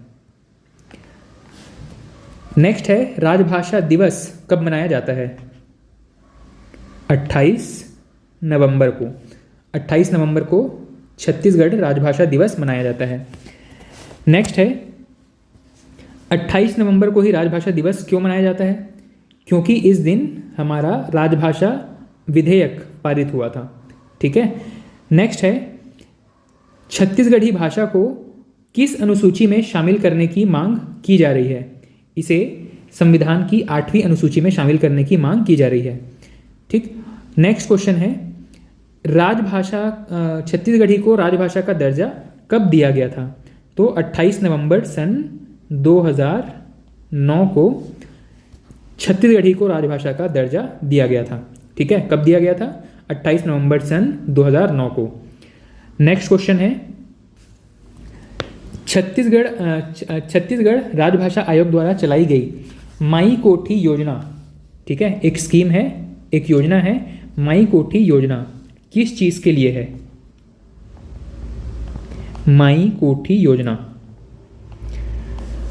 नेक्स्ट है राजभाषा दिवस कब मनाया जाता है? 28 नवंबर को। 28 नवंबर को छत्तीसगढ़ राजभाषा दिवस मनाया जाता है। नेक्स्ट है 28 नवंबर को ही राजभाषा दिवस क्यों मनाया जाता है? क्योंकि इस दिन हमारा राजभाषा विधेयक पारित हुआ था। ठीक है। नेक्स्ट है छत्तीसगढ़ी भाषा को किस अनुसूची में शामिल करने की मांग की जा रही है? इसे संविधान की 8वीं अनुसूची में शामिल करने की मांग की जा रही है। ठीक। नेक्स्ट क्वेश्चन है राजभाषा छत्तीसगढ़ी को राजभाषा का दर्जा कब दिया गया था? तो 28 नवंबर सन 2009 को छत्तीसगढ़ी को राजभाषा का दर्जा दिया गया था। ठीक है। कब दिया गया था? 28 नवंबर सन 2009 को। नेक्स्ट क्वेश्चन है छत्तीसगढ़ राजभाषा आयोग द्वारा चलाई गई माई कोठी योजना, ठीक है, एक स्कीम है, एक योजना है, माई कोठी योजना किस चीज़ के लिए है? माई कोठी योजना,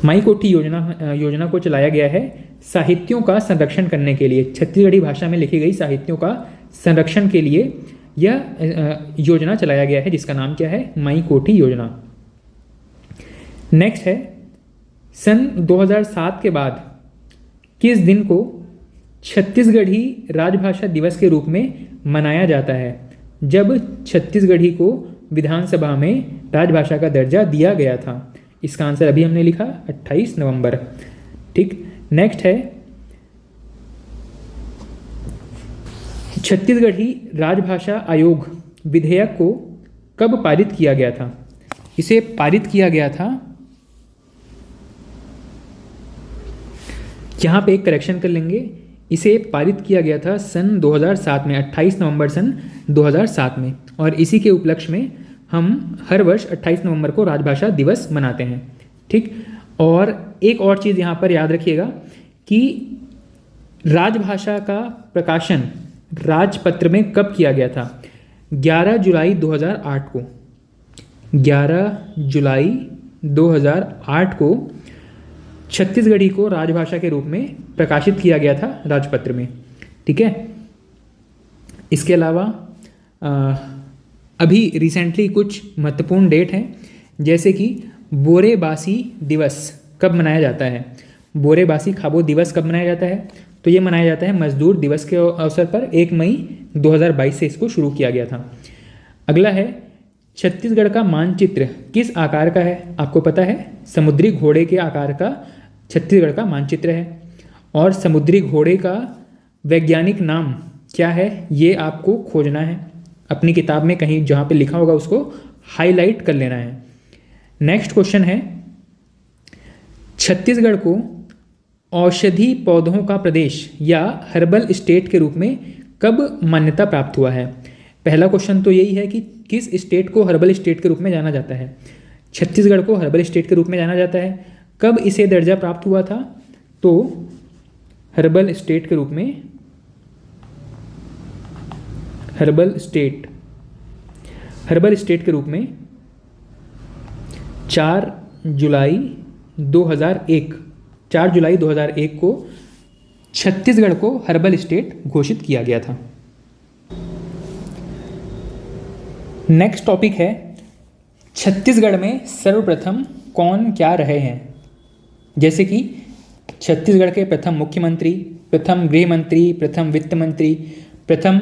माई कोठी योजना को चलाया गया है साहित्यों का संरक्षण करने के लिए। छत्तीसगढ़ी भाषा में लिखी गई साहित्यों का संरक्षण के लिए यह योजना चलाया गया है, जिसका नाम क्या है? माई कोठी योजना। नेक्स्ट है सन 2007 के बाद किस दिन को छत्तीसगढ़ी राजभाषा दिवस के रूप में मनाया जाता है? जब छत्तीसगढ़ी को विधानसभा में राजभाषा का दर्जा दिया गया था। इसका आंसर अभी हमने लिखा 28 नवंबर। ठीक। नेक्स्ट है छत्तीसगढ़ी राजभाषा आयोग विधेयक को कब पारित किया गया था? इसे पारित किया गया था, यहाँ पे एक करेक्शन कर लेंगे, इसे पारित किया गया था सन 2007 में, 28 नवंबर सन 2007 में। और इसी के उपलक्ष्य में हम हर वर्ष 28 नवंबर को राजभाषा दिवस मनाते हैं। ठीक। और एक और चीज़ यहाँ पर याद रखिएगा कि राजभाषा का प्रकाशन राजपत्र में कब किया गया था? 11 जुलाई 2008 को। 11 जुलाई 2008 को छत्तीसगढ़ी को राजभाषा के रूप में प्रकाशित किया गया था राजपत्र में। ठीक है। इसके अलावा अभी रिसेंटली कुछ महत्वपूर्ण डेट हैं, जैसे कि बोरेबासी दिवस कब मनाया जाता है? बोरेबासी खाबो दिवस कब मनाया जाता है? तो ये मनाया जाता है मजदूर दिवस के अवसर पर 1 मई 2022 से इसको शुरू किया गया था। अगला है छत्तीसगढ़ का मानचित्र किस आकार का है? आपको पता है समुद्री घोड़े के आकार का छत्तीसगढ़ का मानचित्र है। और समुद्री घोड़े का वैज्ञानिक नाम क्या है? ये आपको खोजना है अपनी किताब में, कहीं जहाँ पे लिखा होगा उसको हाईलाइट कर लेना है। नेक्स्ट क्वेश्चन है छत्तीसगढ़ को औषधि पौधों का प्रदेश या हर्बल स्टेट के रूप में कब मान्यता प्राप्त हुआ है? पहला क्वेश्चन तो यही है कि किस स्टेट को हर्बल स्टेट के रूप में जाना जाता है? छत्तीसगढ़ को हर्बल स्टेट के रूप में जाना जाता है। कब इसे दर्जा प्राप्त हुआ था? तो हर्बल स्टेट के रूप में, हर्बल स्टेट के रूप में 4 जुलाई 2001 को छत्तीसगढ़ को हर्बल स्टेट घोषित किया गया था। नेक्स्ट टॉपिक है छत्तीसगढ़ में सर्वप्रथम कौन क्या रहे हैं? जैसे कि छत्तीसगढ़ के प्रथम मुख्यमंत्री, प्रथम गृह मंत्री, प्रथम वित्त मंत्री, प्रथम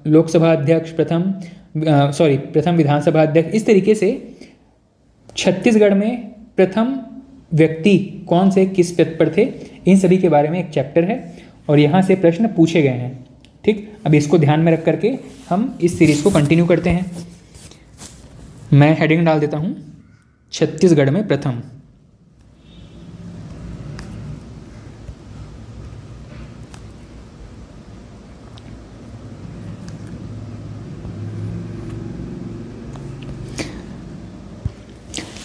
लोकसभा अध्यक्ष, प्रथम विधानसभा अध्यक्ष। इस तरीके से छत्तीसगढ़ में प्रथम व्यक्ति कौन से किस पद पर थे, इन सभी के बारे में एक चैप्टर है और यहाँ से प्रश्न पूछे गए हैं। ठीक। अब इसको ध्यान में रख करके हम इस सीरीज़ को कंटिन्यू करते हैं। मैं हेडिंग डाल देता हूँ छत्तीसगढ़ में प्रथम।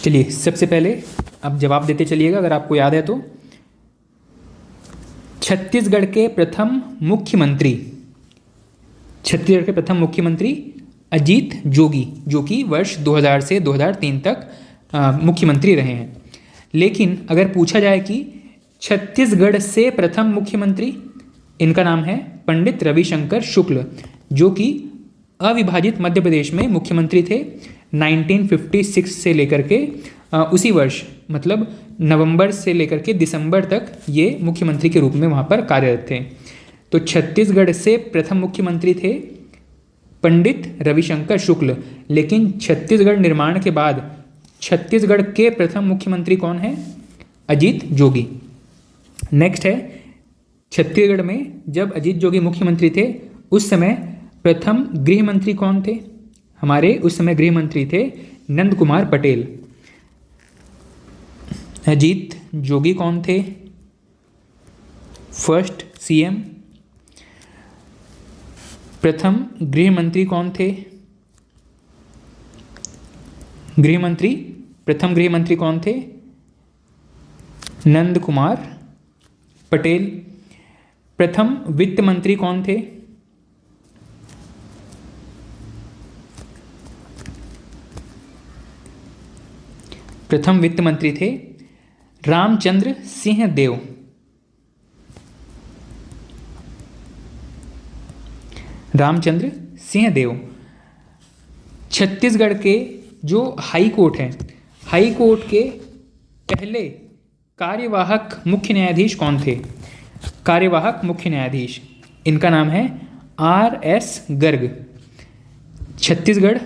चलिए सबसे पहले अब जवाब देते चलिएगा अगर आपको याद है तो। छत्तीसगढ़ के प्रथम मुख्यमंत्री अजीत जोगी, जो कि वर्ष 2000 से 2003 तक मुख्यमंत्री रहे हैं। लेकिन अगर पूछा जाए कि छत्तीसगढ़ से प्रथम मुख्यमंत्री, इनका नाम है पंडित रविशंकर शुक्ल, जो कि अविभाजित मध्य प्रदेश में मुख्यमंत्री थे 1956 से लेकर के उसी वर्ष, मतलब नवंबर से लेकर के दिसंबर तक ये मुख्यमंत्री के रूप में वहाँ पर कार्यरत थे। तो छत्तीसगढ़ से प्रथम मुख्यमंत्री थे पंडित रविशंकर शुक्ल। लेकिन छत्तीसगढ़ निर्माण के बाद छत्तीसगढ़ के प्रथम मुख्यमंत्री कौन है? अजीत जोगी। नेक्स्ट है, छत्तीसगढ़ में जब अजीत जोगी मुख्यमंत्री थे उस समय प्रथम गृह मंत्री कौन थे? हमारे उस समय गृह मंत्री थे नंद कुमार पटेल। अजीत जोगी कौन थे? First CM. प्रथम गृह मंत्री कौन थे? प्रथम गृह मंत्री कौन थे? नंद कुमार पटेल। प्रथम वित्त मंत्री कौन थे? प्रथम वित्त मंत्री थे रामचंद्र सिंह देव। रामचंद्र सिंह देव। छत्तीसगढ़ के जो हाई कोर्ट है, हाई कोर्ट के पहले कार्यवाहक मुख्य न्यायाधीश कौन थे? कार्यवाहक मुख्य न्यायाधीश, इनका नाम है RS गर्ग। छत्तीसगढ़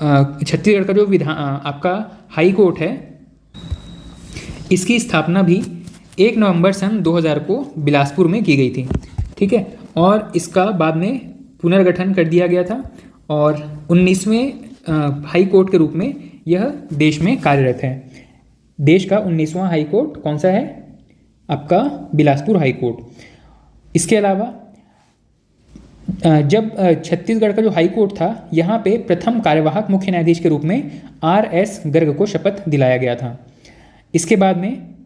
का जो आपका हाई कोर्ट है, इसकी स्थापना भी 1 नवंबर सन 2000 को बिलासपुर में की गई थी। ठीक है, और इसका बाद में पुनर्गठन कर दिया गया था और 19वें हाई कोर्ट के रूप में यह देश में कार्यरत है। देश का 19वां हाई कोर्ट कौन सा है? आपका बिलासपुर हाई कोर्ट। इसके अलावा जब छत्तीसगढ़ का जो हाई कोर्ट था, यहाँ पे प्रथम कार्यवाहक मुख्य न्यायाधीश के रूप में RS गर्ग को शपथ दिलाया गया था। इसके बाद में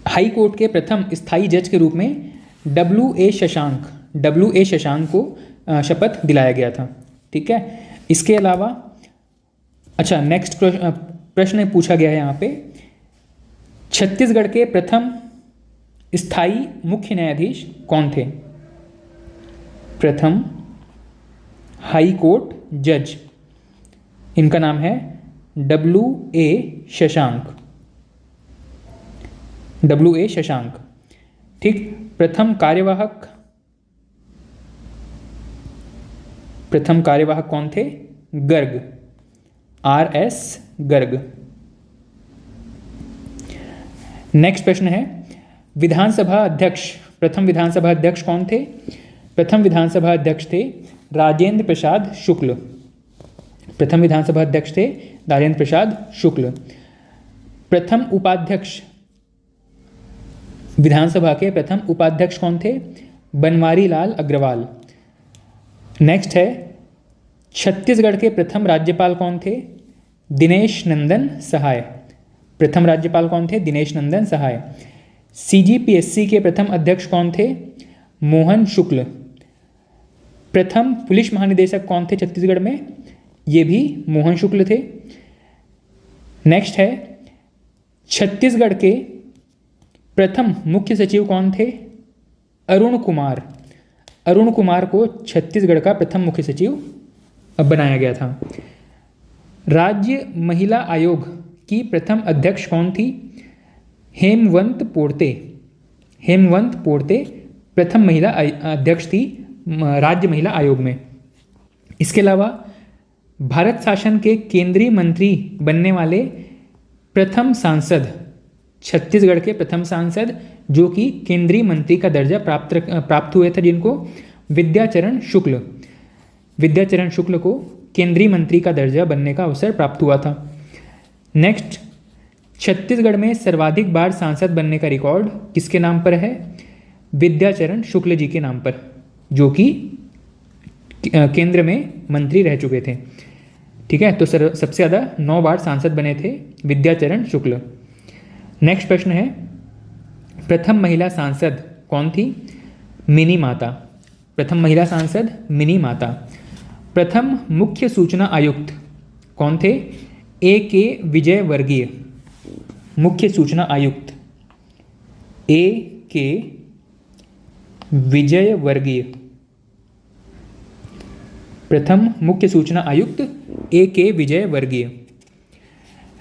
हाई कोर्ट के प्रथम स्थायी जज के रूप में WA शशांक को शपथ दिलाया गया था। ठीक है, इसके अलावा अच्छा, नेक्स्ट प्रश्न पूछा गया है यहाँ पे, छत्तीसगढ़ के प्रथम स्थायी मुख्य न्यायाधीश कौन थे? प्रथम हाई कोर्ट जज, इनका नाम है WA शशांक। ठीक, प्रथम कार्यवाहक कौन थे? गर्ग, RS गर्ग। नेक्स्ट प्रश्न है, विधानसभा अध्यक्ष, प्रथम विधानसभा अध्यक्ष कौन थे? प्रथम विधानसभा अध्यक्ष थे राजेंद्र प्रसाद शुक्ल। प्रथम विधानसभा अध्यक्ष थे राजेंद्र प्रसाद शुक्ल। प्रथम उपाध्यक्ष, विधानसभा के प्रथम उपाध्यक्ष कौन थे? बनवारी लाल अग्रवाल। नेक्स्ट है, छत्तीसगढ़ के प्रथम राज्यपाल कौन थे? दिनेश नंदन सहाय। प्रथम राज्यपाल कौन थे? दिनेश नंदन सहाय। CGPSC के प्रथम अध्यक्ष कौन थे? मोहन शुक्ल। प्रथम पुलिस महानिदेशक कौन थे छत्तीसगढ़ में? ये भी मोहन शुक्ल थे। नेक्स्ट है, छत्तीसगढ़ के प्रथम मुख्य सचिव कौन थे? अरुण कुमार। अरुण कुमार को छत्तीसगढ़ का प्रथम मुख्य सचिव बनाया गया था। राज्य महिला आयोग की प्रथम अध्यक्ष कौन थी? हेमवंत पोर्ते प्रथम महिला अध्यक्ष थी राज्य महिला आयोग में। इसके अलावा भारत शासन के केंद्रीय मंत्री बनने वाले प्रथम सांसद, छत्तीसगढ़ के प्रथम सांसद जो कि केंद्रीय मंत्री का दर्जा प्राप्त हुए थे, जिनको विद्याचरण शुक्ल को केंद्रीय मंत्री का दर्जा बनने का अवसर प्राप्त हुआ था। नेक्स्ट, छत्तीसगढ़ में सर्वाधिक बार सांसद बनने का रिकॉर्ड किसके नाम पर है? विद्याचरण शुक्ल जी के नाम पर, जो कि केंद्र में मंत्री रह चुके थे। ठीक है, तो सबसे ज़्यादा 9 बार सांसद बने थे विद्याचरण शुक्ल। नेक्स्ट प्रश्न है, प्रथम महिला सांसद कौन थी? मिनी माता। प्रथम महिला सांसद मिनी माता। प्रथम मुख्य सूचना आयुक्त कौन थे? ए के विजय वर्गीय। मुख्य सूचना आयुक्त ए के विजय वर्गीय। प्रथम मुख्य सूचना आयुक्त ए के विजय वर्गीय।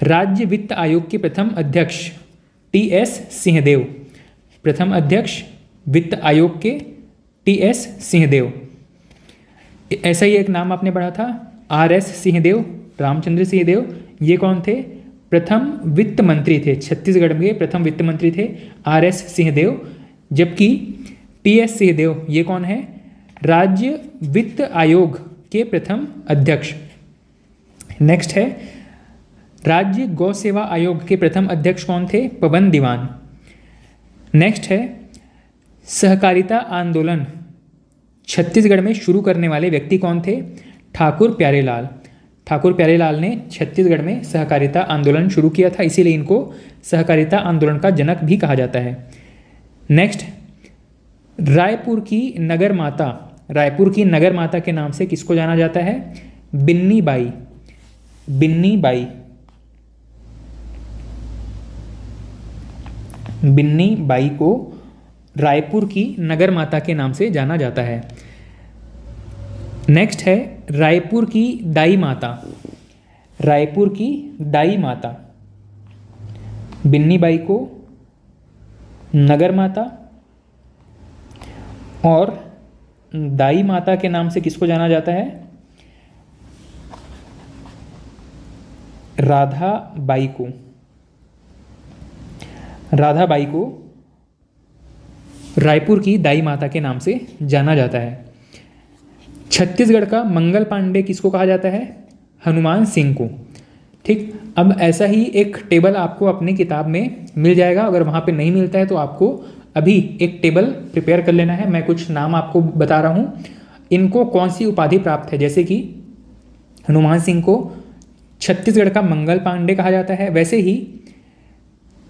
राज्य वित्त आयोग के प्रथम अध्यक्ष टी एस सिंहदेव। प्रथम अध्यक्ष वित्त आयोग के टी एस सिंहदेव। ऐसा ही एक नाम आपने पढ़ा था, आर एस सिंहदेव, रामचंद्र सिंहदेव। ये कौन थे? प्रथम वित्त मंत्री थे, छत्तीसगढ़ में प्रथम वित्त मंत्री थे आर एस सिंहदेव। जबकि टी एस सिंहदेव ये कौन है? राज्य वित्त आयोग के प्रथम अध्यक्ष। नेक्स्ट है, राज्य गौ सेवा आयोग के प्रथम अध्यक्ष कौन थे? पवन दीवान। नेक्स्ट है, सहकारिता आंदोलन छत्तीसगढ़ में शुरू करने वाले व्यक्ति कौन थे? ठाकुर प्यारेलाल। ठाकुर प्यारेलाल ने छत्तीसगढ़ में सहकारिता आंदोलन शुरू किया था, इसीलिए इनको सहकारिता आंदोलन का जनक भी कहा जाता है। नेक्स्ट, रायपुर की नगर माता, रायपुर की नगर माता के नाम से किसको जाना जाता है? बिन्नी बाई। बिन्नी बाई। बिन्नी बाई को रायपुर की नगर माता के नाम से जाना जाता है। नेक्स्ट है, रायपुर की दाई माता। रायपुर की दाई माता, बिन्नी बाई को नगर माता और दाई माता के नाम से किसको जाना जाता है? राधा बाई को। राधा बाई को रायपुर की दाई माता के नाम से जाना जाता है। छत्तीसगढ़ का मंगल पांडे किसको कहा जाता है? हनुमान सिंह को। ठीक, अब ऐसा ही एक टेबल आपको अपनी किताब में मिल जाएगा। अगर वहाँ पे नहीं मिलता है तो आपको अभी एक टेबल प्रिपेयर कर लेना है। मैं कुछ नाम आपको बता रहा हूँ, इनको कौन सी उपाधि प्राप्त है। जैसे कि हनुमान सिंह को छत्तीसगढ़ का मंगल पांडे कहा जाता है, वैसे ही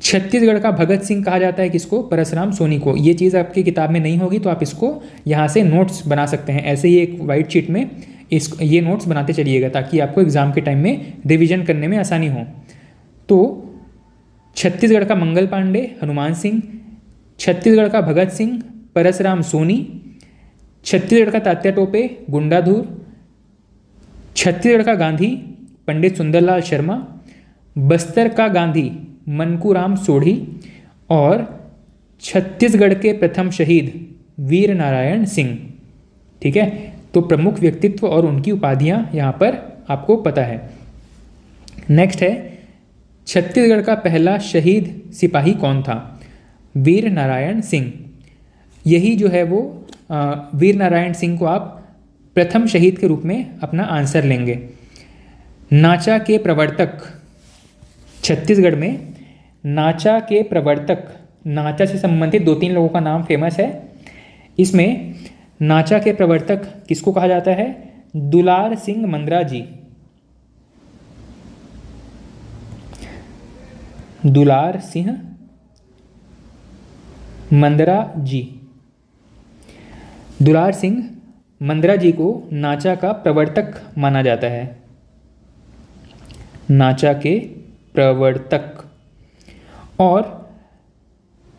छत्तीसगढ़ का भगत सिंह कहा जाता है किसको? परशुराम सोनी को। ये चीज़ आपकी किताब में नहीं होगी तो आप इसको यहाँ से नोट्स बना सकते हैं। ऐसे ही एक वाइट शीट में ये नोट्स बनाते चलिएगा ताकि आपको एग्जाम के टाइम में रिवीजन करने में आसानी हो। तो छत्तीसगढ़ का मंगल पांडे हनुमान सिंह, छत्तीसगढ़ का भगत सिंह परशुराम सोनी, छत्तीसगढ़ का तात्या टोपे गुंडाधुर, छत्तीसगढ़ का गांधी पंडित सुंदरलाल शर्मा, बस्तर का गांधी मनकूराम सोढ़ी और छत्तीसगढ़ के प्रथम शहीद वीर नारायण सिंह। ठीक है, तो प्रमुख व्यक्तित्व और उनकी उपाधियां यहाँ पर आपको पता है। नेक्स्ट है, छत्तीसगढ़ का पहला शहीद सिपाही कौन था? वीर नारायण सिंह। यही जो है वो वीर नारायण सिंह को आप प्रथम शहीद के रूप में अपना आंसर लेंगे। नाचा के प्रवर्तक, छत्तीसगढ़ में नाचा के प्रवर्तक, नाचा से संबंधित 2-3 लोगों का नाम फेमस है। इसमें नाचा के प्रवर्तक किसको कहा जाता है? दुलार सिंह मंद्रा जी। दुलार सिंह मंद्रा जी। दुलार सिंह मंद्रा जी को नाचा का प्रवर्तक माना जाता है। नाचा के प्रवर्तक। और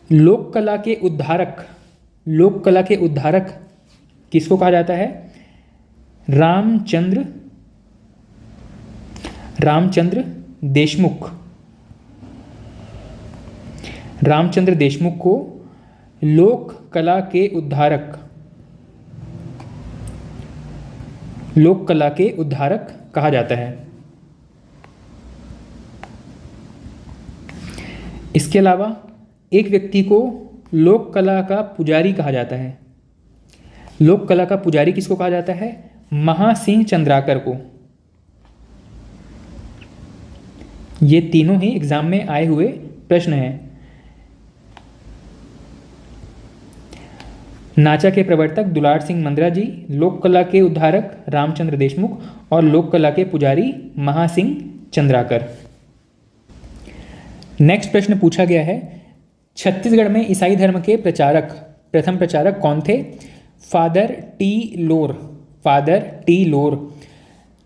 लोक कला के उद्धारक, लोक कला के उद्धारक किसको कहा जाता है? रामचंद्र देशमुख। रामचंद्र देशमुख को लोक कला के उद्धारक, लोक कला के उद्धारक कहा जाता है। इसके अलावा एक व्यक्ति को लोक कला का पुजारी कहा जाता है। लोक कला का पुजारी किसको कहा जाता है? महासिंह चंद्राकर को। ये तीनों ही एग्जाम में आए हुए प्रश्न हैं। नाचा के प्रवर्तक दुलार सिंह मंद्रा जी, लोक कला के उद्धारक रामचंद्र देशमुख और लोक कला के पुजारी महासिंह चंद्राकर। नेक्स्ट प्रश्न पूछा गया है, छत्तीसगढ़ में ईसाई धर्म के प्रथम प्रचारक कौन थे? फादर टी लोर। फादर टी लोर।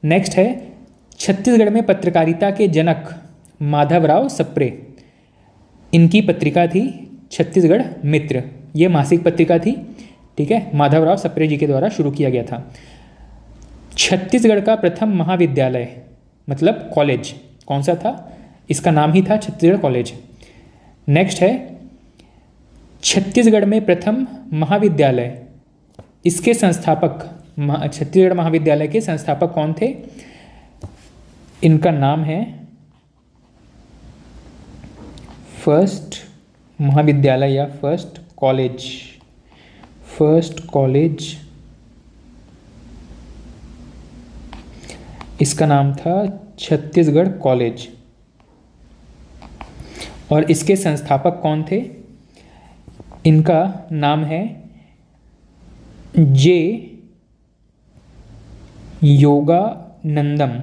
नेक्स्ट है, छत्तीसगढ़ में पत्रकारिता के जनक माधवराव सप्रे। इनकी पत्रिका थी छत्तीसगढ़ मित्र, ये मासिक पत्रिका थी, ठीक है, माधवराव सप्रे जी के द्वारा शुरू किया गया था। छत्तीसगढ़ का प्रथम महाविद्यालय मतलब कॉलेज कौन सा था? इसका नाम ही था छत्तीसगढ़ कॉलेज। नेक्स्ट है, छत्तीसगढ़ में प्रथम महाविद्यालय, इसके संस्थापक छत्तीसगढ़ महाविद्यालय के संस्थापक कौन थे? इनका नाम है फर्स्ट महाविद्यालय या फर्स्ट कॉलेज, इसका नाम था छत्तीसगढ़ कॉलेज। और इसके संस्थापक कौन थे? इनका नाम है जे योगानंदम।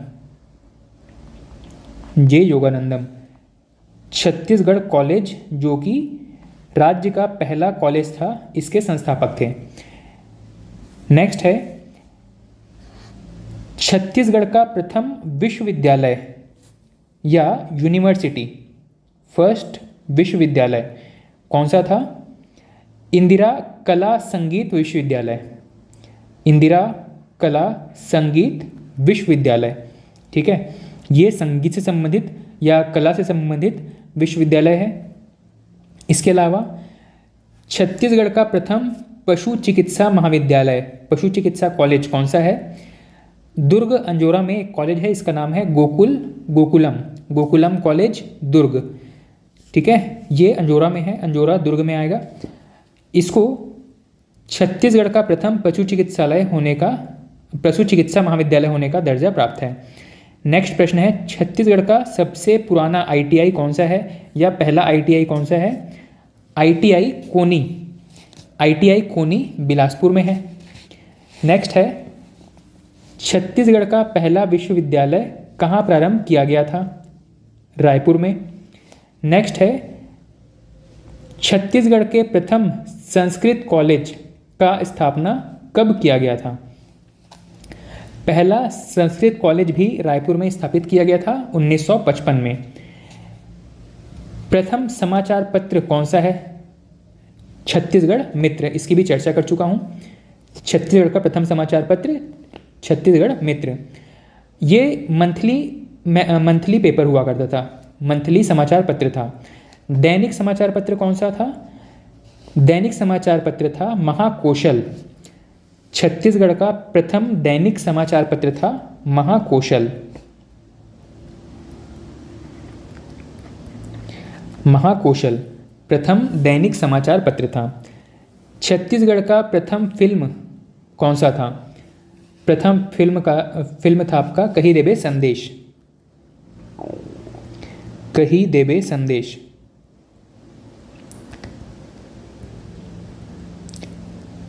छत्तीसगढ़ कॉलेज जो कि राज्य का पहला कॉलेज था, इसके संस्थापक थे। नेक्स्ट है, छत्तीसगढ़ का प्रथम विश्वविद्यालय या यूनिवर्सिटी, फर्स्ट विश्वविद्यालय कौन सा था? इंदिरा कला संगीत विश्वविद्यालय। इंदिरा कला संगीत विश्वविद्यालय, ठीक है, ये संगीत से संबंधित या कला से संबंधित विश्वविद्यालय है। इसके अलावा छत्तीसगढ़ का प्रथम पशु चिकित्सा महाविद्यालय, पशु चिकित्सा कॉलेज कौन सा है? दुर्ग अंजोरा में एक कॉलेज है, इसका नाम है गोकुलम कॉलेज दुर्ग, ठीक है, ये अंजोरा में है, अंजोरा दुर्ग में आएगा। इसको छत्तीसगढ़ का प्रथम पशु चिकित्सा महाविद्यालय होने का दर्जा प्राप्त है। नेक्स्ट प्रश्न है, छत्तीसगढ़ का सबसे पुराना आईटीआई कौन सा है या पहला आईटीआई कौन सा है? आईटीआई कोनी बिलासपुर में है। नेक्स्ट है, छत्तीसगढ़ का पहला विश्वविद्यालय कहाँ प्रारंभ किया गया था? रायपुर में। नेक्स्ट है, छत्तीसगढ़ के प्रथम संस्कृत कॉलेज का स्थापना कब किया गया था? पहला संस्कृत कॉलेज भी रायपुर में स्थापित किया गया था 1955 में। प्रथम समाचार पत्र कौन सा है? छत्तीसगढ़ मित्र, इसकी भी चर्चा कर चुका हूँ। छत्तीसगढ़ का प्रथम समाचार पत्र छत्तीसगढ़ मित्र, ये मंथली पेपर हुआ करता था, मंथली समाचार पत्र था। दैनिक समाचार पत्र कौन सा था? दैनिक समाचार पत्र था महाकोशल। छत्तीसगढ़ का प्रथम दैनिक समाचार पत्र था महाकोशल। प्रथम दैनिक समाचार पत्र था। छत्तीसगढ़ का प्रथम फिल्म कौन सा था? प्रथम फिल्म था आपका कही देबे संदेश।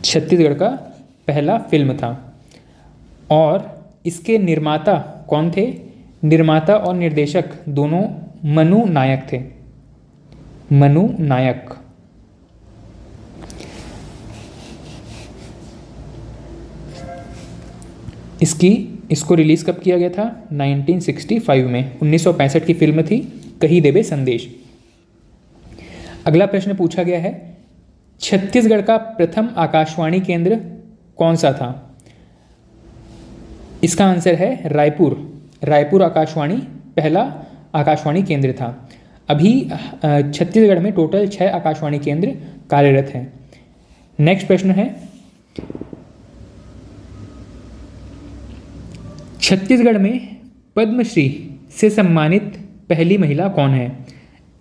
छत्तीसगढ़ का पहला फिल्म था। और इसके निर्माता कौन थे? निर्माता और निर्देशक दोनों मनु नायक थे। इसको रिलीज़ कब किया गया था? 1965 में, 1965 की फिल्म थी कही देबे संदेश। अगला प्रश्न पूछा गया है, छत्तीसगढ़ का प्रथम आकाशवाणी केंद्र कौन सा था? इसका आंसर है रायपुर आकाशवाणी पहला आकाशवाणी केंद्र था। अभी छत्तीसगढ़ में टोटल 6 आकाशवाणी केंद्र कार्यरत हैं। नेक्स्ट प्रश्न है, छत्तीसगढ़ में पद्मश्री से सम्मानित पहली महिला कौन है?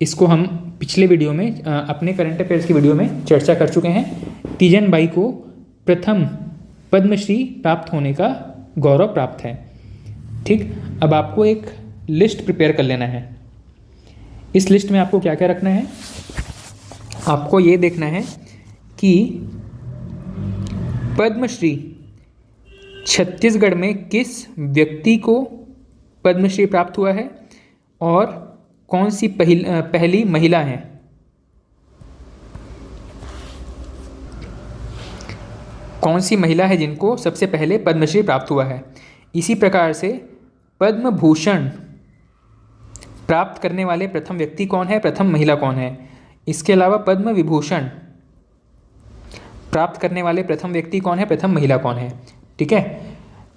इसको हम पिछले वीडियो में अपने करंट अफेयर्स की वीडियो में चर्चा कर चुके हैं। तीजन बाई को प्रथम पद्मश्री प्राप्त होने का गौरव प्राप्त है। ठीक, अब आपको एक लिस्ट प्रिपेयर कर लेना है। इस लिस्ट में आपको क्या क्या रखना है? आपको ये देखना है कि पद्मश्री छत्तीसगढ़ में किस व्यक्ति को पद्मश्री प्राप्त हुआ है और कौन सी पहली महिला हैं? कौन सी महिला है जिनको सबसे पहले पद्मश्री प्राप्त हुआ है? इसी प्रकार से पद्म भूषण प्राप्त करने वाले प्रथम व्यक्ति कौन है, प्रथम महिला कौन है? इसके अलावा पद्म विभूषण प्राप्त करने वाले प्रथम व्यक्ति कौन है, प्रथम महिला कौन है? ठीक है,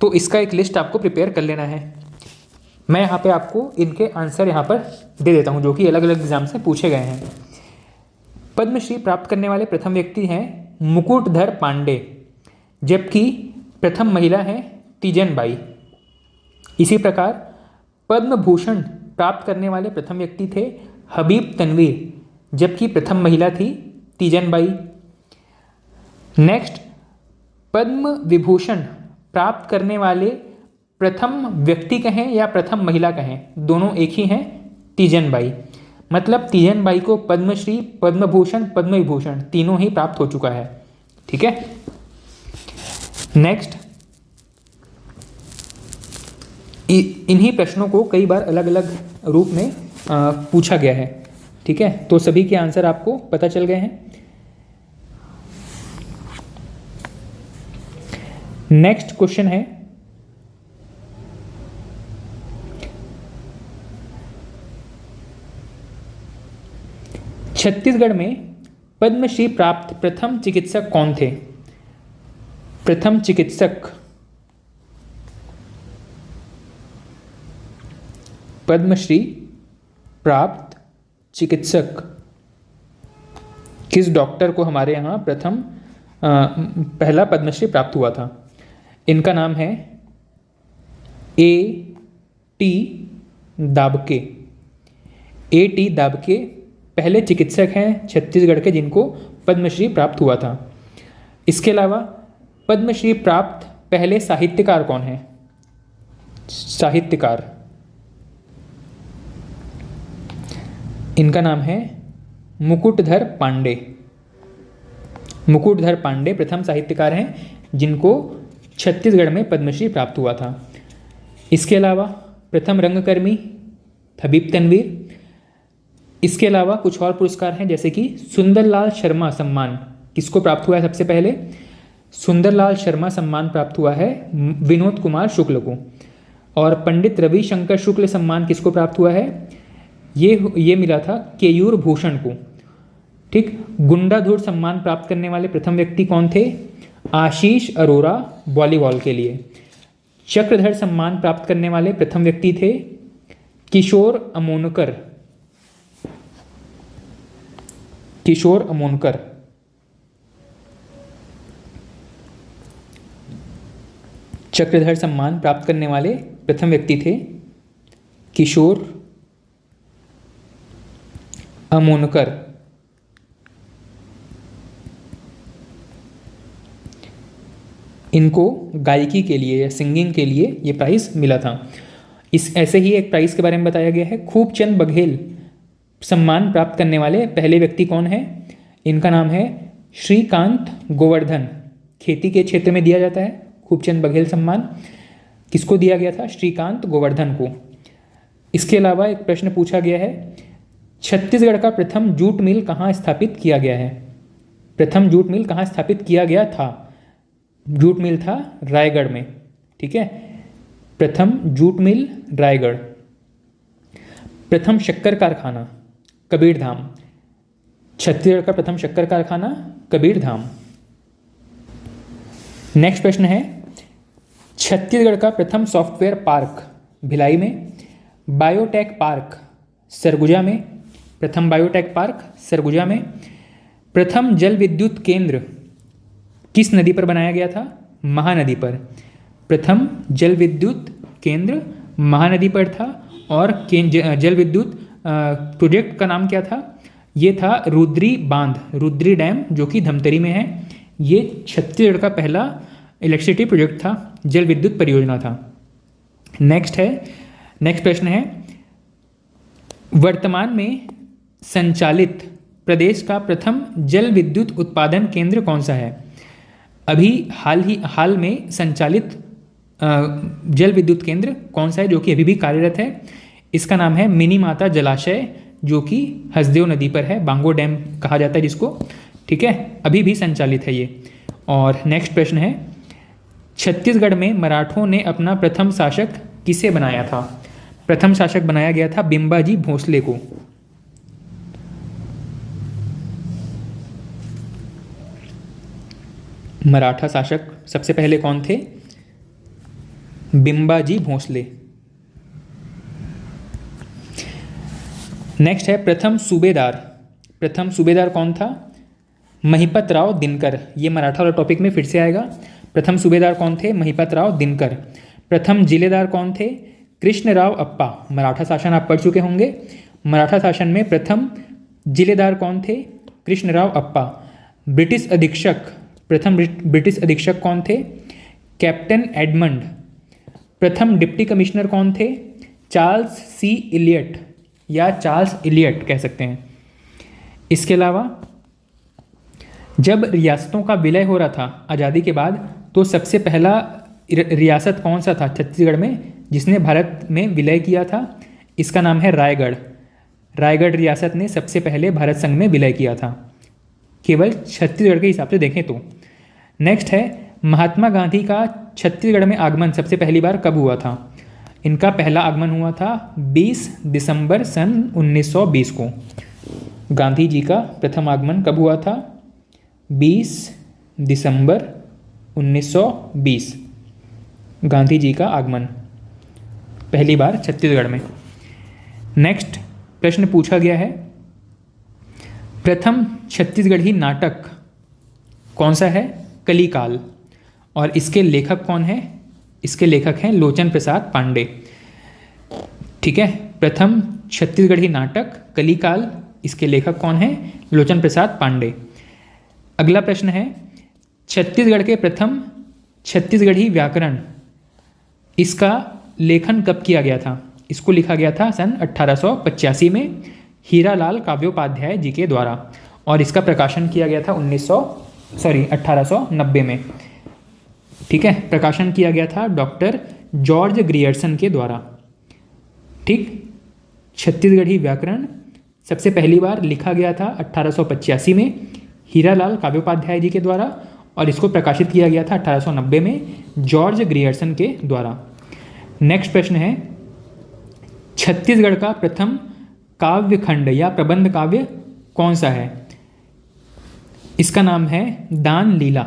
तो इसका एक लिस्ट आपको प्रिपेयर कर लेना है। मैं यहाँ पे आपको इनके आंसर यहाँ पर दे देता हूँ जो कि अलग अलग एग्जाम से पूछे गए हैं। पद्मश्री प्राप्त करने वाले प्रथम व्यक्ति हैं मुकुटधर पांडे, जबकि प्रथम महिला है तीजनबाई। इसी प्रकार पद्म भूषण प्राप्त करने वाले प्रथम व्यक्ति थे हबीब तनवीर, जबकि प्रथम महिला थी तीजनबाई। नेक्स्ट, पद्म विभूषण प्राप्त करने वाले प्रथम व्यक्ति कहें या प्रथम महिला कहें, दोनों एक ही हैं, तीजनबाई। मतलब तीजनबाई को पद्मश्री, पद्म भूषण, पद्म विभूषण तीनों ही प्राप्त हो चुका है। ठीक है, नेक्स्ट, इन्हीं प्रश्नों को कई बार अलग अलग रूप में पूछा गया है। ठीक है, तो सभी के आंसर आपको पता चल गए हैं। नेक्स्ट क्वेश्चन है, छत्तीसगढ़ में पद्मश्री प्राप्त प्रथम चिकित्सक कौन थे? प्रथम चिकित्सक, पद्मश्री प्राप्त चिकित्सक किस डॉक्टर को हमारे यहाँ प्रथम पहला पद्मश्री प्राप्त हुआ था? इनका नाम है A.T. दाबके। A.T. दाबके पहले चिकित्सक हैं छत्तीसगढ़ के जिनको पद्मश्री प्राप्त हुआ था। इसके अलावा पद्मश्री प्राप्त पहले साहित्यकार कौन हैं? साहित्यकार, इनका नाम है मुकुटधर पांडे। मुकुटधर पांडे प्रथम साहित्यकार हैं जिनको छत्तीसगढ़ में पद्मश्री प्राप्त हुआ था। इसके अलावा प्रथम रंगकर्मी हबीब तनवीर। इसके अलावा कुछ और पुरस्कार हैं जैसे कि सुंदरलाल शर्मा सम्मान किसको प्राप्त हुआ है? सबसे पहले सुंदरलाल शर्मा सम्मान प्राप्त हुआ है विनोद कुमार शुक्ल को। और पंडित रविशंकर शुक्ल सम्मान किसको प्राप्त हुआ है? ये मिला था केयूर भूषण को। ठीक, गुंडाधुर सम्मान प्राप्त करने वाले प्रथम व्यक्ति कौन थे? आशीष अरोरा वॉलीबॉल के लिए। चक्रधर सम्मान प्राप्त करने वाले प्रथम व्यक्ति थे किशोर अमोनकर। किशोर अमोनकर। चक्रधर सम्मान प्राप्त करने वाले प्रथम व्यक्ति थे किशोर अमोनकर। इनको गायकी के लिए या सिंगिंग के लिए ये प्राइज़ मिला था। इस ऐसे ही एक प्राइज़ के बारे में बताया गया है खूबचंद बघेल सम्मान प्राप्त करने वाले पहले व्यक्ति कौन है? इनका नाम है श्रीकांत गोवर्धन। खेती के क्षेत्र में दिया जाता है खूबचंद बघेल सम्मान। किसको दिया गया था? श्रीकांत गोवर्धन को। इसके अलावा एक प्रश्न पूछा गया है छत्तीसगढ़ का प्रथम जूट मिल कहाँ स्थापित किया गया है? प्रथम जूट मिल कहाँ स्थापित किया गया था? जूट मिल था रायगढ़ में। ठीक है, प्रथम जूट मिल रायगढ़। प्रथम शक्कर कारखाना कबीरधाम। छत्तीसगढ़ का प्रथम शक्कर कारखाना कबीरधाम। नेक्स्ट प्रश्न है छत्तीसगढ़ का प्रथम सॉफ्टवेयर पार्क भिलाई में। बायोटेक पार्क सरगुजा में। प्रथम बायोटेक पार्क सरगुजा में। प्रथम जल विद्युत केंद्र किस नदी पर बनाया गया था? महानदी पर। प्रथम जल विद्युत केंद्र महानदी पर था। और जल विद्युत प्रोजेक्ट का नाम क्या था? ये था रुद्री बांध, रुद्री डैम, जो कि धमतरी में है। ये छत्तीसगढ़ का पहला इलेक्ट्रिसिटी प्रोजेक्ट था, जल विद्युत परियोजना था। नेक्स्ट प्रश्न है वर्तमान में संचालित प्रदेश का प्रथम जल विद्युत उत्पादन केंद्र कौन सा है? अभी हाल में संचालित जल विद्युत केंद्र कौन सा है जो कि अभी भी कार्यरत है? इसका नाम है मिनी माता जलाशय, जो कि हसदेव नदी पर है, बांगो डैम कहा जाता है जिसको। ठीक है, अभी भी संचालित है ये। और नेक्स्ट प्रश्न है, छत्तीसगढ़ में मराठों ने अपना प्रथम शासक किसे बनाया था? प्रथम शासक बनाया गया था बिम्बाजी भोसले को। मराठा शासक सबसे पहले कौन थे? बिम्बाजी भोसले। नेक्स्ट है प्रथम सूबेदार। प्रथम सूबेदार कौन था? महिपत राव दिनकर। ये मराठा वाला टॉपिक में फिर से आएगा। प्रथम सूबेदार कौन थे? महिपत राव दिनकर। प्रथम जिलेदार कौन थे? कृष्णराव अप्पा। मराठा शासन आप पढ़ चुके होंगे। मराठा शासन में प्रथम जिलेदार कौन थे? कृष्णराव अप्पा। ब्रिटिश अधीक्षक, प्रथम ब्रिटिश अधीक्षक कौन थे? Captain Edmund. प्रथम डिप्टी कमिश्नर कौन थे? चार्ल्स सी इलियट या चार्ल्स इलियट कह सकते हैं। इसके अलावा जब रियासतों का विलय हो रहा था आज़ादी के बाद, तो सबसे पहला रियासत कौन सा था छत्तीसगढ़ में जिसने भारत में विलय किया था? इसका नाम है रायगढ़। रायगढ़ रियासत ने सबसे पहले भारत संघ में विलय किया था, केवल छत्तीसगढ़ के हिसाब से देखें तो। नेक्स्ट है महात्मा गांधी का छत्तीसगढ़ में आगमन सबसे पहली बार कब हुआ था? इनका पहला आगमन हुआ था 20 दिसंबर सन 1920 को। गांधी जी का प्रथम आगमन कब हुआ था? 20 दिसंबर 1920। गांधी जी का आगमन पहली बार छत्तीसगढ़ में। नेक्स्ट प्रश्न पूछा गया है, प्रथम छत्तीसगढ़ी नाटक कौन सा है? कलिकाल। और इसके लेखक कौन है? इसके लेखक हैं लोचन प्रसाद पांडे। ठीक है, प्रथम छत्तीसगढ़ी नाटक कलिकाल, इसके लेखक कौन है? लोचन प्रसाद पांडे। अगला प्रश्न है, छत्तीसगढ़ के प्रथम छत्तीसगढ़ी व्याकरण, इसका लेखन कब किया गया था? इसको लिखा गया था सन 1885 में हीरालाल काव्योपाध्याय जी के द्वारा, और इसका प्रकाशन किया गया था 1890 में। ठीक है, प्रकाशन किया गया था डॉक्टर जॉर्ज ग्रियर्सन के द्वारा। ठीक, छत्तीसगढ़ी व्याकरण सबसे पहली बार लिखा गया था 1885 में हीरालाल काव्योपाध्याय जी के द्वारा, और इसको प्रकाशित किया गया था 1890 में जॉर्ज ग्रियर्सन के द्वारा। नेक्स्ट प्रश्न है, छत्तीसगढ़ का प्रथम काव्य खंड या प्रबंध काव्य कौन सा है? इसका नाम है दान लीला।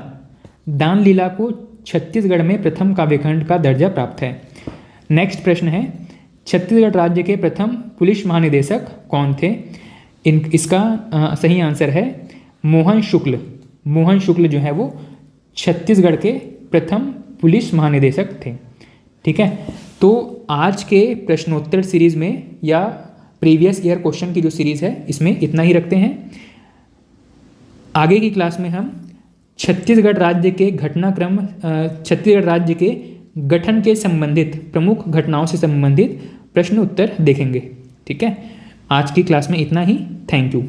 दान लीला को छत्तीसगढ़ में प्रथम काव्यखंड का दर्जा प्राप्त है। नेक्स्ट प्रश्न है, छत्तीसगढ़ राज्य के प्रथम पुलिस महानिदेशक कौन थे? इसका सही आंसर है मोहन शुक्ल। मोहन शुक्ल जो है वो छत्तीसगढ़ के प्रथम पुलिस महानिदेशक थे। ठीक है, तो आज के प्रश्नोत्तर सीरीज़ में या प्रीवियस ईयर क्वेश्चन की जो सीरीज़ है इसमें इतना ही रखते हैं। आगे की क्लास में हम छत्तीसगढ़ राज्य के घटनाक्रम, छत्तीसगढ़ राज्य के गठन के संबंधित प्रमुख घटनाओं से संबंधित प्रश्न उत्तर देखेंगे। ठीक है, आज की क्लास में इतना ही। Thank you.